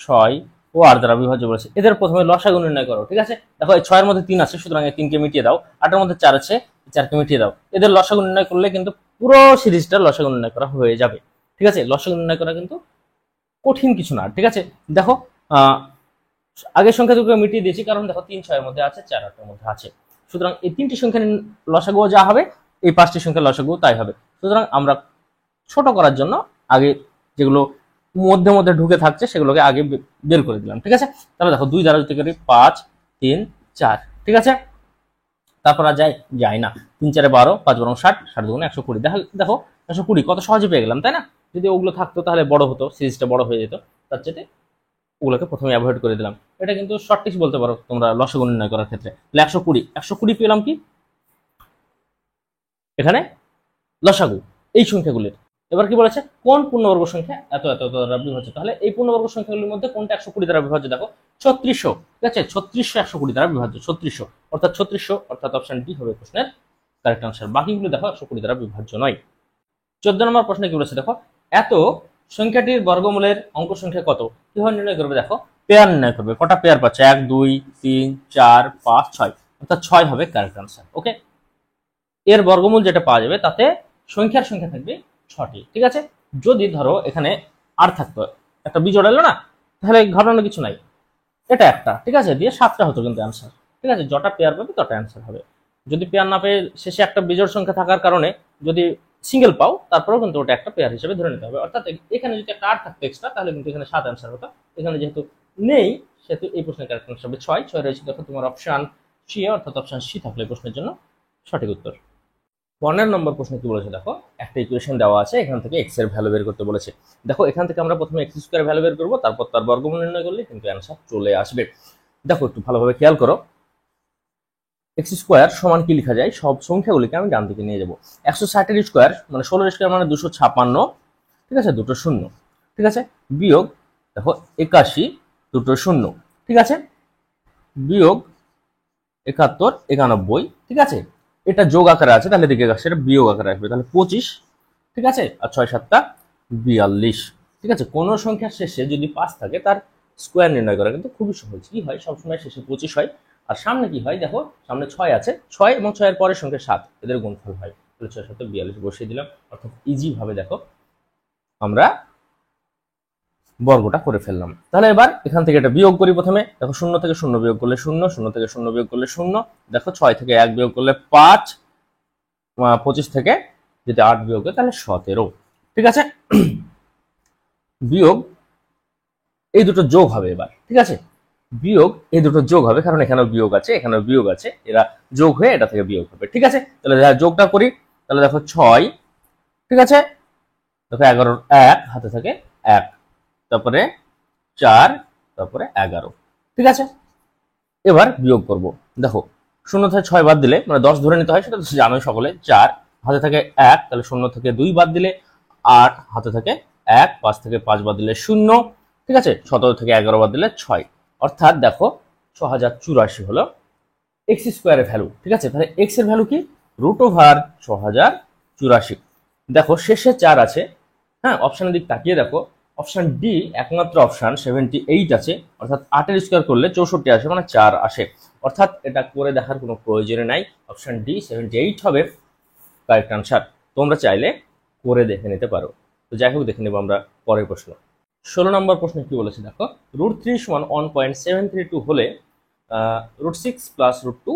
A: 6 ও 8 দ্বারা বিভাজ্য বলেছে। এদের প্রথমে লসাগু নির্ণয় করো। ঠিক আছে, দেখো এই 6 এর মধ্যে 3 আছে, সুতরাং এই 3 কে মিটিয়ে দাও। 8 এর মধ্যে 4 আছে, 4 কে মিটিয়ে দাও। এদের লসাগু নির্ণয় করলে কিন্তু পুরো সিরিজটা লসাগু নির্ণয় করা হয়ে যাবে। ঠিক আছে, লসাগু নির্ণয় করা কিন্তু কঠিন কিছু না। ঠিক আছে, দেখো আগের সংখ্যা দুটো মিটিয়ে দিয়েছি, কারণ দেখো 3 6 এর মধ্যে আছে, 4 8 এর মধ্যে আছে, সুতরাং এই 3টি সংখ্যার লসাগু যা হবে এই 5টি সংখ্যার লসাগু তাই হবে। সুতরাং আমরা ছোট করার জন্য আগে যেগুলো মধ্যে মধ্যে ঢুকে থাকছে সেগুলোকে আগে বের করে দিলাম। ঠিক আছে, তাহলে দেখো 2 দ্বারা যদি করি 5 3 4, ঠিক আছে, তারপর আর যায় না, 3 4 12, 5 12 60, 60 দুগুণে 120। দেখো 120 কত সহজে পেয়ে গেলাম, তাই না? যদি ওগুলো থাকতো তাহলে বড় হতো, সিরিজটা বড় হয়ে যেত, তার চেয়ে ওগুলোকে প্রথমে অ্যাভয়েড করে দিলাম। এটা কিন্তু শর্ট ট্রিক্স বলতে পারো তোমরা লসাগু নির্ণয় করার ক্ষেত্রে। 120 পেলাম কি এখানে লসাগু এই সংখ্যাগুলির। এবার কি বলেছে, কোন পূর্ণবর্গ সংখ্যা এত এত দ্বারা বিভাজ্য? তাহলে এই পূর্ণবর্গ সংখ্যাগুলির মধ্যে কোনটা 120 দ্বারা বিভাজ্য? দেখো 3600, ঠিক আছে, 3600 120 দ্বারা বিভাজ্য, 3600 অর্থাৎ 3600, অর্থাৎ অপশন ডি হবে প্রশ্নের কারেক্ট আনসার। বাকিগুলো দেখো 120 দ্বারা বিভাজ্য নয়। 14 নম্বর প্রশ্নে কি বলেছে দেখো, এত সংখ্যাটির বর্গমূলের অঙ্ক সংখ্যা কত? কিভাবে নির্ণয় করবে? দেখো পেয়ার নির্ণয় করবে। কটা পেয়ার পাচ্ছে? 1 2 3 4 5 6, অর্থাৎ 6 হবে কারেক্ট আনসার। ওকে, এর বর্গমূল যেটা পাওয়া যাবে তাতে সংখ্যার সংখ্যা থাকবে 6টি। ঠিক আছে, যদি ধরো এখানে আর থাকতো, একটা বিজোড় এলো না, তাহলে ঘটানোর কিছু নাই, এটা একটা, ঠিক আছে, দিয়ে 7টা হতো কিন্তু অ্যান্সার। ঠিক আছে, যটা পেয়ার পাবে তটা অ্যান্সার হবে। যদি পেয়ার না পেয়ে শেষে একটা বিজোড় সংখ্যা থাকার কারণে যদি সিঙ্গেল পাও, তারপরেও কিন্তু ওটা একটা পেয়ার হিসেবে ধরে নিতে হবে। অর্থাৎ এখানে যদি একটা 8 থাকতো এক্সট্রা, তাহলে কিন্তু এখানে 7 অ্যান্সার হতো। এখানে যেহেতু নেই সেহেতু এই প্রশ্নের কারেক্ট আনসার হবে 6। 6 রয়েছে দেখো তোমার অপশন সি, অর্থাৎ অপশন সি থাকলে প্রশ্নের জন্য সঠিক উত্তর। 15 নম্বর প্রশ্ন কি বলেছে দেখো, একটা ইকুয়েশন দেওয়া আছে, এখান থেকে এক্স এর ভ্যালু বের করতে বলেছে। দেখো এখান থেকে আমরা প্রথমে এক্স স্কয়ার ভ্যালু বের করবো, তারপর তার বর্গমূল নির্ণয় করলে কিন্তু অ্যান্সার চলে আসবে। দেখো একটু ভালোভাবে খেয়াল করো, এক্স স্কোয়ার সমান কি লেখা যায়? সব সংখ্যাগুলিকে আমি ডান দিকে নিয়ে যাবো। 160 এর স্কোয়ার মানে 16 এর স্কোয়ার মানে 256, ঠিক আছে, দুটো শূন্য, ঠিক আছে, বিয়োগ দেখো 81 দুটো শূন্য, ঠিক আছে, বিয়োগ 71, 91, ঠিক আছে, এটা যোগ আকারে আছে, তাহলে দিকে সেটা বিয়োগ আকারে আসবে, তাহলে 25, ঠিক আছে, আর 6 7 42, ঠিক আছে। কোন সংখ্যার শেষে যদি 5 থাকে তার স্কোয়ার নির্ণয় করা কিন্তু খুবই সহজ। কি হয়, সবসময় শেষে 25 হয়, আর সামনে কি হয় দেখো, সামনে 6 আছে, 6 এবং 6 এর পরের সংখ্যা 7, এদের গুণফল হয়, তাহলে 6 7 42 বসিয়ে দিলাম। অর্থাৎ ইজি ভাবে দেখো আমরা বর্গটা করে ফেললাম। তাহলে এবার এখান থেকে এটা বিয়োগ করি। প্রথমে দেখো 0 থেকে 0 বিয়োগ করলে 0, 0 থেকে 0 বিয়োগ করলে 0, দেখো 6 থেকে 1 বিয়োগ করলে 5, 25 থেকে যদি 8 বিয়োগ করে তাহলে 17, ঠিক আছে। বিয়োগ এই দুটো যোগ হবে এবার, ঠিক আছে, বিয়োগ এই দুটো যোগ হবে, কারণ এখানেও বিয়োগ আছে, এখানেও বিয়োগ আছে, এরা যোগ হয়ে এটা থেকে বিয়োগ হবে, ঠিক আছে। তাহলে যোগটা করি, তাহলে দেখো 6, ঠিক আছে, দেখো 11 1 হাতে থাকে 1, তারপরে 4, তারপরে 11, ঠিক আছে। এবার বিয়োগ করব, দেখো 0 থেকে 6 বাদ দিলে মানে 10 ধরে নিতে হয়, সেটা তো জানোই সকলে। 4 হাতে থাকে 1, তাহলে 0 থেকে 2 বাদ দিলে 8, হাতে থাকে 1, 5 থেকে 5 বাদ দিলে 0, ঠিক আছে, 17 থেকে 11 বাদ দিলে 6, অর্থাৎ দেখো 6084 হলো এক্স স্কোয়ারের ভ্যালু, ঠিক আছে। তাহলে এক্স এর ভ্যালু কি, √6084। দেখো শেষে 4 আছে, হ্যাঁ, অপশনের দিক তাকিয়ে দেখো, অপশন ডি একমাত্র অপশন 78 আছে, অর্থাৎ 8 এর স্কোয়ার করলে 64 আসে, মানে 4 আসে, অর্থাৎ এটা করে দেখার কোনো প্রয়োজন নাই, অপশন ডি 78 হবে কারেক্ট আনসার। তোমরা চাইলে করে দেখে নিতে পারো। তো যাই হোক, দেখে নেব আমরা পরের প্রশ্ন। 16 নম্বর প্রশ্ন কি বলেছে দেখো, √3 = 1.732 হলে √6 + √2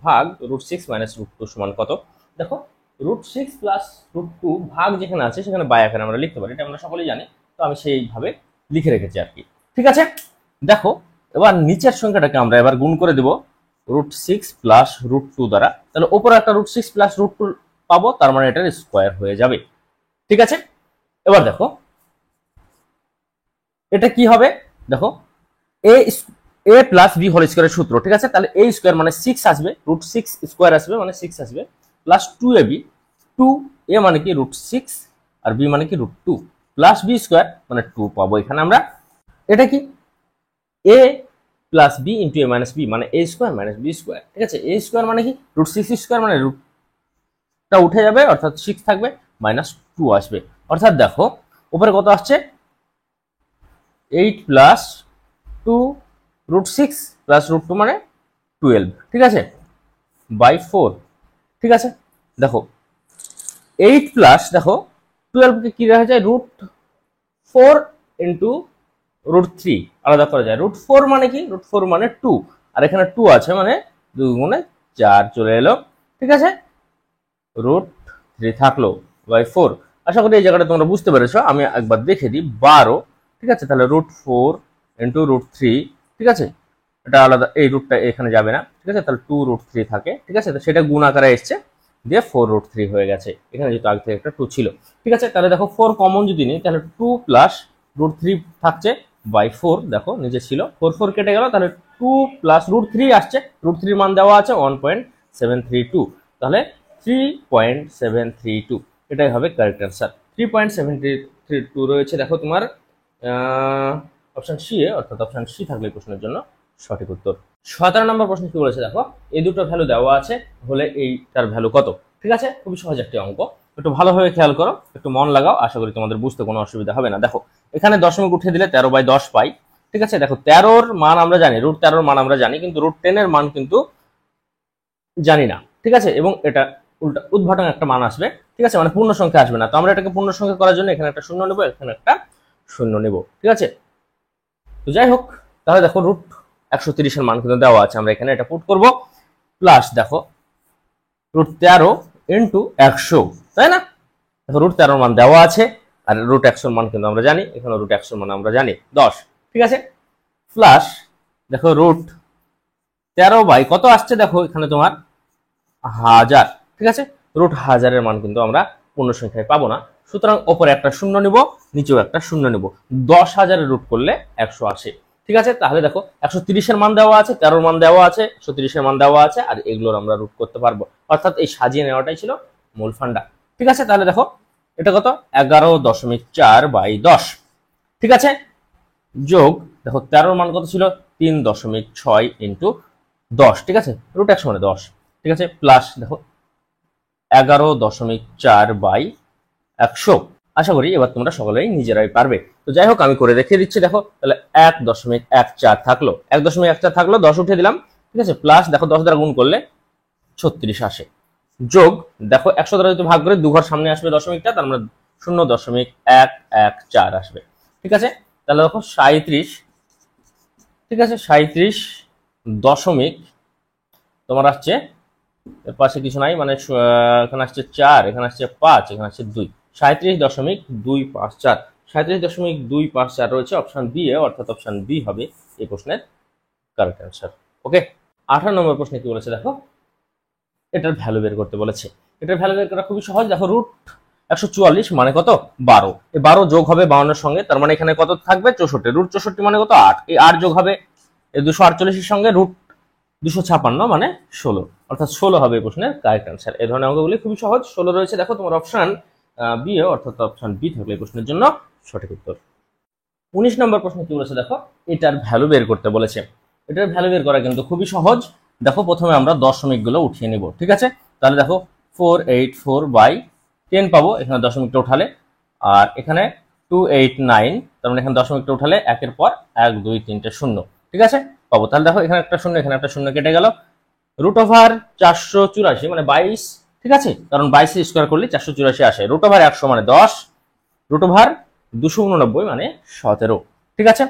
A: ভাগ √6 - √2 সমান কত? দেখো √6 + √2 ভাগ যেখানে আছে সেখানে বাই আকারে আমরা লিখতে পারি, এটা আমরা সকলেই জানি, তো আমি সেইভাবে লিখে রেখেছি আর কি, ঠিক আছে। দেখো এবার নিচের সংখ্যাটাকে আমরা এবার গুণ করে দেব √6 + √2 দ্বারা, তাহলে উপরে একটা √6 + √2 পাবো, তার মানে এটার স্কোয়ার হয়ে যাবে, ঠিক আছে। এবার দেখো এটা কি হবে, দেখো a + b হোল স্কয়ারের সূত্র, ঠিক আছে, তাহলে a স্কয়ার মানে 6 আসবে, √6 স্কয়ার আসবে মানে 6 আসবে, প্লাস 2ab, 2a মানে কি √6 আর b মানে কি √2, প্লাস b স্কয়ার মানে 2 পাবো এখানে আমরা। এটা কি a + b * a - b মানে a স্কয়ার - b স্কয়ার, ঠিক আছে। a স্কয়ার মানে কি √6 স্কয়ার মানে টা উঠে যাবে, অর্থাৎ 6 থাকবে, -2 আসবে, অর্থাৎ দেখো উপরে কত আসছে, 8 + 2 √6 + √2 মানে 12, ঠিক আছে, বাই 4, ঠিক আছে। দেখো 8 প্লাস দেখো 12 কে কি রাখা যায়, √4 * √3 আলাদা করা যায়, √4 মানে কি, √4 মানে 2, আর এখানে 2 আছে মানে 2 গুণে 4 চলে এলো, ঠিক আছে, √3 থাকলো বাই 4। আশা করি এই জায়গাটা তোমরা বুঝতে পেরেছো। আমি একবার দেখে দিই, 12, ঠিক আছে, তাহলে √4 * √3, ঠিক আছে, এটা আলাদা, এই রুটটা এখানে যাবে না, ঠিক আছে, তাহলে 2√3 থাকে, ঠিক আছে, তো সেটা গুণ আকারে এসছে, দিয়ে 4√3 হয়ে গেছে, এখানে যেহেতু আগে থেকে একটা 2 ছিল, ঠিক আছে। তাহলে দেখো 4 কমন যদি নিই, তাহলে 2 + √3 থাকছে বাই 4, দেখো নিচে ছিল 4 কেটে গেল, তাহলে 2 + √3 আসছে, √3 মান দেওয়া আছে 1.732, তাহলে 3.732, এটাই হবে কারেক্ট অ্যান্সার। 3.732 রয়েছে দেখো তোমার অপশন সি এ, অর্থাৎ অপশন সি থাকলে প্রশ্নের জন্য সঠিক উত্তর। 17 নম্বর প্রশ্ন কি বলেছে দেখো, এই দুটো ভ্যালু দেওয়া আছে হলে এইটার ভ্যালু কত, ঠিক আছে, খুবই সহজ একটি অঙ্ক, একটু ভালোভাবে খেয়াল করো, একটু মন লাগাও, আশা করি তোমাদের বুঝতে কোনো অসুবিধা হবে না। দেখো এখানে দশমিক উঠে দিলে 13/10 পাই, ঠিক আছে। দেখো 13-র মান আমরা জানি, √13-র মান আমরা জানি, কিন্তু √10-এর মান কিন্তু জানি না, ঠিক আছে, এবং এটা উল্টা উদ্ঘাটন একটা মান আসবে, ঠিক আছে, মানে পূর্ণ সংখ্যা আসবে না, তো আমরা এটাকে পূর্ণ সংখ্যা করার জন্য এখানে একটা শূন্য নেব, এখানে একটা শূন্য নেব, ঠিক আছে। তো যাই হোক, তাহলে দেখো √130-এর মান কিন্তু দেওয়া আছে, আমরা এখানে এটা পুট করব, প্লাস দেখো √13 * 100, তাই না, দেখো √13-র মান দেওয়া আছে, আর √100-র মান কিন্তু আমরা জানি, এখানে √100-র মান আমরা জানি 10, ঠিক আছে, প্লাস দেখো √13 বাই কত আসছে, দেখো এখানে তোমার 1000, ঠিক আছে, √1000-এর মান কিন্তু আমরা পূর্ণ সংখ্যায় পাবো না, সুতরাং ওপরে একটা শূন্য নিব, নিচেও একটা শূন্য নিব, 10,000-এর রুট করলে 100 আসে, ঠিক আছে। তাহলে দেখো 130-এর মান দেওয়া আছে, 13-র মান দেওয়া আছে, 130-এর মান দেওয়া আছে, আর এগুলোর আমরা রুট করতে পারবো, অর্থাৎ এই সাজিয়ে নেওয়াটাই ছিল মূল ফান্ডা, ঠিক আছে। তাহলে দেখো এটা কত, 11.4/10, ঠিক আছে, যোগ দেখো 13-র মান কত ছিল, 3.6 * 10, ঠিক আছে, রুট 100 মানে 10, ঠিক আছে, প্লাস দেখো 11.4/100। আশা করি এবার তোমরা সকলেই নিজেরাই পারবে। তো যাই হোক আমি করে দেখিয়ে দিচ্ছি। দেখো তাহলে 1.14 থাকলো, 1.14 থাকলো, 10 উঠে দিলাম, ঠিক আছে, প্লাস দেখো 10 দ্বারা গুণ করলে 36 আসে, যোগ দেখো 100 দ্বারা যদি ভাগ করে 2 ঘর সামনে আসবে দশমিকটা, তার মানে 0.114 আসবে, ঠিক আছে। তাহলে দেখো 37, ঠিক আছে, 37 দশমিক তোমার আসছে, এর পাশে কিছু নাই, মানে এখানে আসছে 4, এখানে আসছে 5, এখানে আসছে 2, 37.254, 37.254 রয়েছে অপশন বি এ, অর্থাৎ অপশন বি হবে এই প্রশ্নের কারেক্ট অ্যান্সার। ওকে, 18 নম্বর প্রশ্নে কি বলেছে দেখো, এটার ভ্যালু বের করতে বলেছে। এটার ভ্যালু বের করা খুবই সহজ। দেখো রুট 144 মানে কত, 12, এই 12 যোগ হবে 52 এর সঙ্গে, তার মানে এখানে কত থাকবে, 64, রুট 64 মানে কত, 8, এই 8 যোগ হবে এই 248 এর সঙ্গে রুট 256 মানে 16, অর্থাৎ 16 হবে এই প্রশ্নের কারেক্ট অ্যান্সার। এই ধরনের অঙ্কগুলি খুবই সহজ, 16 রয়েছে। দেখো তোমার অপশন বি এ, অর্থাৎ অপশন বি থাকলে এই প্রশ্নের জন্য সঠিক উত্তর। 19 নম্বর প্রশ্ন কি বলেছে দেখো, এটার ভ্যালু বের করতে বলেছে। এটার ভ্যালু বের করা কিন্তু খুবই সহজ। দেখো প্রথমে আমরা দশমিকগুলো উঠিয়ে নিব, ঠিক আছে। তাহলে দেখো 484/10 পাবো, এখানে দশমিকটা উঠালে, আর এখানে 289, তার মানে এখানে দশমিকটা উঠালে একের পর 1 2 3টে শূন্য, ঠিক আছে, পাবো। তাহলে দেখো এখানে একটা শূন্য, এখানে একটা শূন্য কেটে গেল, রুট ওভার 484 মানে 22, ঠিক আছে, কারণ 22 স্কোয়ার করলে 484 আসে, রুট ওভার 100 মানে 10, রুট ওভার 289 মানে 17, ঠিক আছে।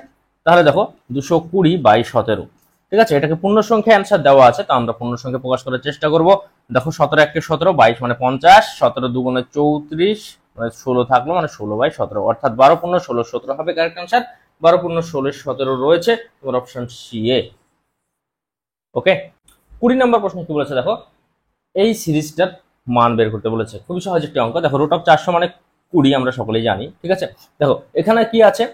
A: তাহলে দেখো 220/17, ঠিক আছে, এটাকে পূর্ণ সংখ্যা অ্যান্সার দেওয়া আছে, তা আমরা পূর্ণ সংখ্যা প্রকাশ করার চেষ্টা করব। দেখো 17 1 17, 22 মানে 50, 17 2 গুণে 34, মানে 16 থাকলো, মানে 16/17, অর্থাৎ 12 পূর্ণ 16 17 হবে কারেক্ট অ্যান্সার। 12 পূর্ণ 16 17 রয়েছে তোমার অপশন সি এ। ওকে, 20 নম্বর প্রশ্ন কি বলেছে দেখো, এই সিরিজটার মান বের করতে বলেছে। খুবই সহজ একটি অঙ্ক। দেখো রুট অফ 400 মানে 20, আমরা সকলেই জানি, ঠিক আছে। দেখো এখানে কি আছে,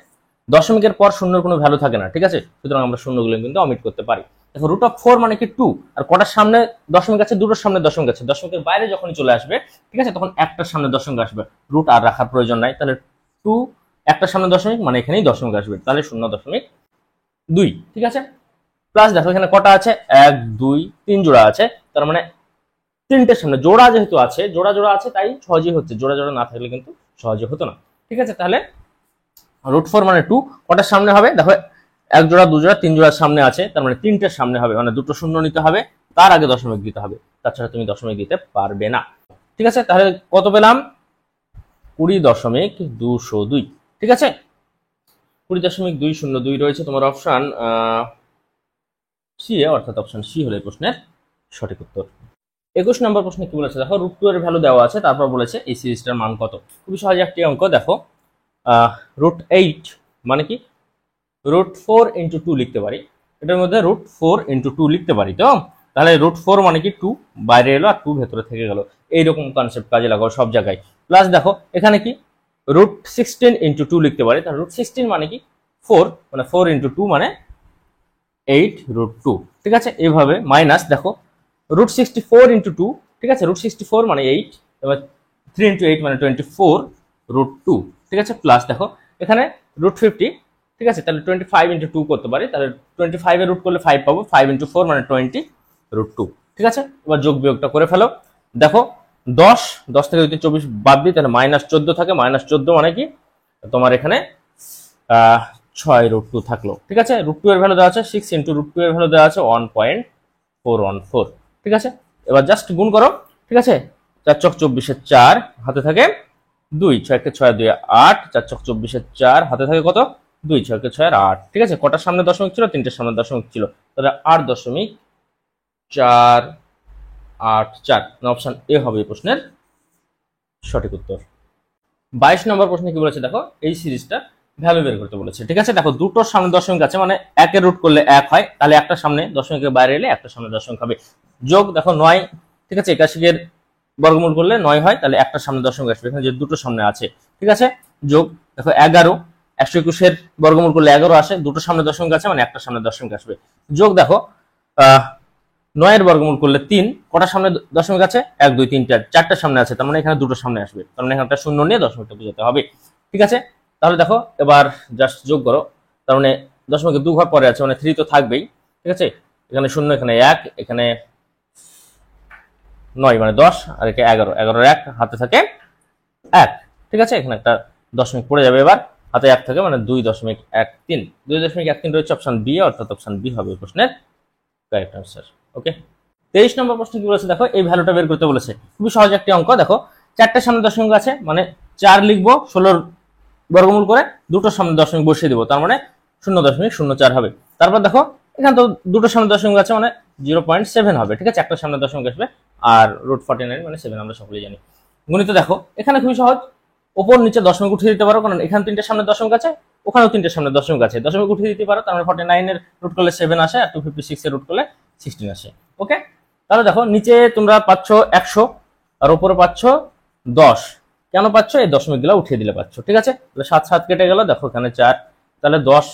A: দশমিকের পর শূন্যের কোনো ভ্যালু থাকে না, ঠিক আছে, সুতরাং আমরা শূন্যগুলো কিন্তু অমিট করতে পারি। দেখো রুট অফ 4 মানে কি 2, আর কটার সামনে দশমিক আছে, দুটোর সামনে দশমিক আছে, দশমিকের বাইরে যখনই চলে আসবে, ঠিক আছে, তখন একটার সামনে দশমিক আসবে, রুট আর রাখার প্রয়োজন নাই। তাহলে 2 একটার সামনে দশমিক মানে এখানেই দশমিক আসবে, তাহলে 0.2, ঠিক আছে। প্লাস দেখো এখানে কটা আছে, 1 2 3 জোড়া আছে, তার মানে তিনটের সামনে জোড়া যেহেতু আছে, জোড়া জোড়া আছে তাই সহজেই হচ্ছে, জোড়া জোড়া না থাকলে কিন্তু সহজে হতো না, ঠিক আছে। তাহলে রুট 4 মানে 2, কটার সামনে হবে, দেখো 1 জোড়া 2 জোড়া 3 জোড়ার সামনে আছে, তার মানে তিনটের সামনে হবে, মানে দুটো শূন্য নিতে হবে, তার আগে দশমিক দিতে হবে, তাছাড়া তুমি দশমিক দিতে পারবে না, ঠিক আছে। তাহলে কত পেলাম, 20.202, ঠিক আছে, 20.202 রয়েছে তোমার অপশন সি এ, অর্থাৎ অপশন সি হলো এই প্রশ্নের সঠিক উত্তর। 21 নম্বর প্রশ্নে কি বলেছে দেখো, রুট 2 এর ভ্যালু দেওয়া আছে, তারপর বলেছে এই সিরিজটার মান কত। খুবই সহজ একটি অঙ্ক। দেখো রুট 8 মানে কি, রুট 4 ইন্টু 2 লিখতে পারি, এটার মধ্যে রুট 4 ইন্টু 2 লিখতে পারি। তো তাহলে রুট 4 মানে কি 2 বাইরে এলো আর 2 ভেতরে থেকে গেল, এইরকম কনসেপ্ট কাজে লাগাও সব জায়গায়। প্লাস দেখো এখানে কি রুট 16 ইন্টু 2 লিখতে পারি, তাহলে রুট 16 মানে কি 4, মানে 4 ইন্টু 2 মানে 8 রুট 2, ঠিক আছে। এইভাবে মাইনাস দেখো রুট 64 ইন্টু 2, ঠিক আছে, রুট 64 মানে 8, এবার 3 ইন্টু 8 মানে 24 রুট 2, ঠিক আছে। প্লাস দেখো এখানে রুট 50, ঠিক আছে, তাহলে 25 ইন্টু 2 করতে পারি, তাহলে 25 এর রুট করলে 5 পাবো, 5 ইন্টু 4 মানে 20 রুট 2, ঠিক আছে। এবার যোগ বিয়োগটা করে ফেলো। দেখো 10 থেকে যদি 24 বাদ দিই তাহলে -14 থাকে, -14 মানে কি তোমার এখানে 6 রুট 2 থাকলো, ঠিক আছে। রুট 2 এর ভ্যালু দেওয়া আছে 6 ইন্টু রুট 2 এর ভ্যালু দেওয়া আছে 1.414, ঠিক আছে। এবার জাস্ট গুণ করো, ঠিক আছে, 4 চক 24 4 হাতে থাকে 2, 6 কে 6 2 8, 4 চক 24 4 হাতে থাকে কত, 2 6 কে 6 8, ঠিক আছে। কটার সামনে দশমিক ছিল, তিনটের সামনে দশমিক ছিল, তাহলে 8.484, অপশন এ হবে এই প্রশ্নের সঠিক উত্তর। 22 নম্বর প্রশ্নে কি বলেছে দেখো, এই সিরিজটা ভ্যালু বের করতে বলেছে, ঠিক আছে। দেখো দুটোর সামনে দশমিক আছে, মানে একের রুট করলে 1 হয়, তাহলে একটা সামনে দশমিকের বাইরে এলে একটা সামনে দশমিক হবে। যোগ দেখো 9, ঠিক আছে, 81 এর বর্গমূল করলে 9 হয়, তাহলে একটা সামনে দশমিক আসবে, এখানে যে দুটো সামনে আছে, ঠিক আছে। যোগ দেখো 11, 121 এর বর্গমূল করলে 11 আসে, দুটো সামনে দশমিক আছে, মানে একটা সামনে দশমিক আসবে। যোগ দেখো 9 এর বর্গমূল করলে 3, কটার সামনে দশমিক আছে, 1 2 3 4, চারটার সামনে আছে, তার মানে এখানে দুটো সামনে আসবে, তার মানে এখানে একটা শূন্য নিয়ে দশমিকটা বোঝাতে হবে, ঠিক আছে। তাহলে দেখো এবার জাস্ট যোগ করো, তার মানে দশমিকের 2 ঘর পরে আছে, মানে 3 তো থাকবেই, ঠিক আছে। এখানে 0, এখানে 1, এখানে 9 মানে 10, আর এখানে 11, 11 1 হাতে থাকে 1, ঠিক আছে। এখানে একটা দশমিক পড়ে যাবে, এবার হাতে 1 থাকে মানে 2.13, 2.13 রয়েছে অপশন বি, অর্থাৎ অপশন বি হবে প্রশ্নের কারেক্ট আনসার। ওকে, 23 নম্বর প্রশ্ন কি বলেছে দেখো, এই ভ্যালুটা বের করতে বলেছে। খুবই সহজ একটি অঙ্ক। দেখো 4টার সামনে দশমিক আছে মানে 4 লিখবো 16 বর্গমূল করে, 2টোর সামনে দশমিক বসিয়ে দিব, তার মানে 0.04 হবে। তারপর দেখো এখানে তো 2টোর সামনে দশমিক আছে মানে 0.7 হবে, ঠিক আছে। একটার সামনে দশমিক আসবে, আর √49 মানে 7 আমরা সকলেই জানি। গণিত দেখো এখানে খুবই সহজ, ওপর নিচে দশমিক উঠিয়ে দিতে পারো, কারণ এখানে 3টের সামনে দশমিক আছে, ওখানেও 3টের সামনে দশমিক আছে, দশমিক উঠিয়ে দিতে পারো, তার মানে 49 এর রুট করলে 7 আসে, আর 256 এর রুট করলে 16 আসে। ওকে, তাহলে দেখো নিচে তোমরা পাচ্ছ 100 আর উপরে পাচ্ছ 10, কেন পাচ্ছ? এই দশমিক গুলা উঠিয়ে দিলে পাচ্ছ, ঠিক আছে। তাহলে 7 7 কেটে গেল, দেখো এখানে 4, তাহলে 10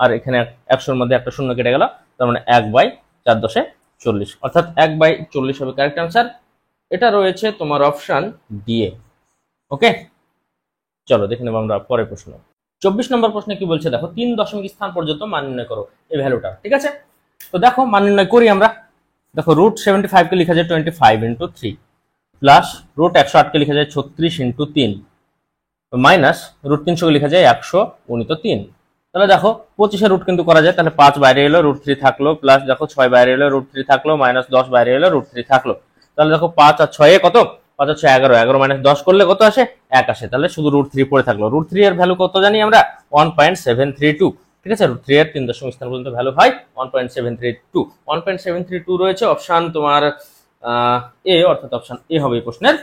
A: আর এখানে 100-র মধ্যে একটা শূন্য কেটে গেল, তার মানে 1/4 10 40, অর্থাৎ 1/40 হবে কারেক্ট আনসার। এটা রয়েছে তোমার অপশন ডি এ। ওকে, চলো দেখে নেব আমরা পরের প্রশ্ন। 24 নম্বর প্রশ্নে কি বলছে দেখো, 3 দশমিক স্থান পর্যন্ত মান নির্ণয় করো এই ভ্যালুটা, ঠিক আছে। তো দেখো মান নির্ণয় করি আমরা। দেখো √75 কে লেখা যায় 25 × 3 প্লাস √108 কে লেখা যায় 36 × 3 মাইনাস √300 কে লেখা যায় 100 × 3। তাহলে দেখো 25 এর রুট কিন্তু করা যায়, তাহলে 5 বাইরে এলো, √3 থাকলো, প্লাস দেখো 6 বাইরে এলো, √3 থাকলো, মাইনাস 10 বাইরে এলো, √3 থাকলো। তাহলে দেখো 5 আর 6 কত, 5 আর 6 11, 11 মাইনাস 10 করলে কত আসে? 1 আসে। তাহলে শুধু √3 পড়ে থাকলো। √3 এর ভ্যালু কত জানি আমরা? 1.732, ঠিক আছে। √3 এর 3 দশমিক স্থান পর্যন্ত ভ্যালু হয় 1.732। 1.732 রয়েছে অপশন তোমার এ, অর্থাৎ অপশন এ হবে এই প্রশ্নের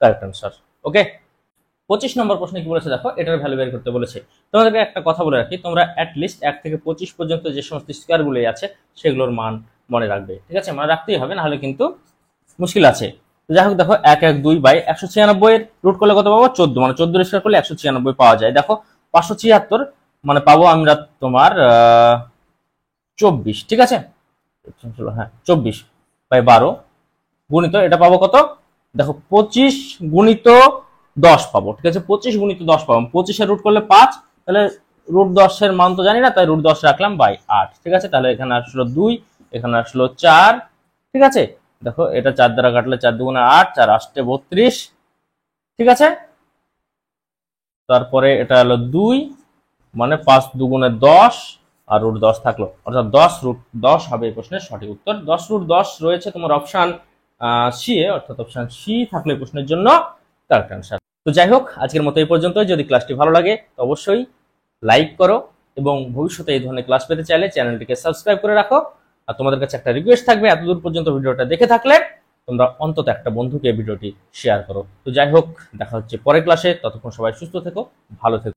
A: কারেক্ট আনসার। ওকে, 25 নম্বর প্রশ্নে কি বলেছে দেখো, এটার ভ্যালু বের করতে বলেছে। তোমাদেরকে একটা কথা বলে রাখি, তোমরা অ্যাটলিস্ট 1 থেকে 25 পর্যন্ত যে সমস্ত স্কয়ারগুলো আছে সেগুলোর মান মনে রাখবে, ঠিক আছে। মনে রাখতেই হবে, না হলে কিন্তু মুশকিল আছে। যাই হোক দেখো 112/196 এর রুট করলে কত পাবো? 14, মানে 14 স্কয়ার করলে 196 পাওয়া যায়। দেখো 576 মানে পাবো আমরা তোমার 24, ঠিক আছে। হ্যাঁ 24/12 গুণিত এটা পাবো কত? দেখো 25 গুণিত 10 পাবো, ঠিক আছে। 25 গুণিত 10 পাবো, 25 এর রুট করলে 5, তাহলে √10 এর মান তো জানি না, তাই √10 রাখলাম বাই 8, ঠিক আছে। তাহলে এখানে আসলো 2, এখানে আসলো 4, ঠিক আছে। দেখো এটা 4 দ্বারা কাটলে 4 দুগুণে 8, 4 8 32, ঠিক আছে। তারপরে এটা হলো 2 মানে 5 দুগুণে 10 আর √10 থাকলো, অর্থাৎ 10 হবে এই প্রশ্নের সঠিক উত্তর। 10 রয়েছে তোমার অপশন সি এ, অর্থাৎ অপশন সি থাকলে প্রশ্নের জন্য কারেক্ট আনসার। তো যাই হোক আজকের মতো এই পর্যন্তই। যদি ক্লাসটি ভালো লাগে তো অবশ্যই লাইক করো, এবং ভবিষ্যতে এই ধরনের ক্লাস পেতে চাইলে চ্যানেলটিকে সাবস্ক্রাইব করে রাখো। আর তোমাদের কাছে একটা রিকোয়েস্ট থাকবে, এতদূর পর্যন্ত ভিডিওটা দেখে থাকলে তোমরা অন্তত একটা বন্ধুকে ভিডিওটি শেয়ার করো। তো যাই হোক দেখা হচ্ছে পরের ক্লাসে, ততক্ষণ সবাই সুস্থ থেকো, ভালো থেকো।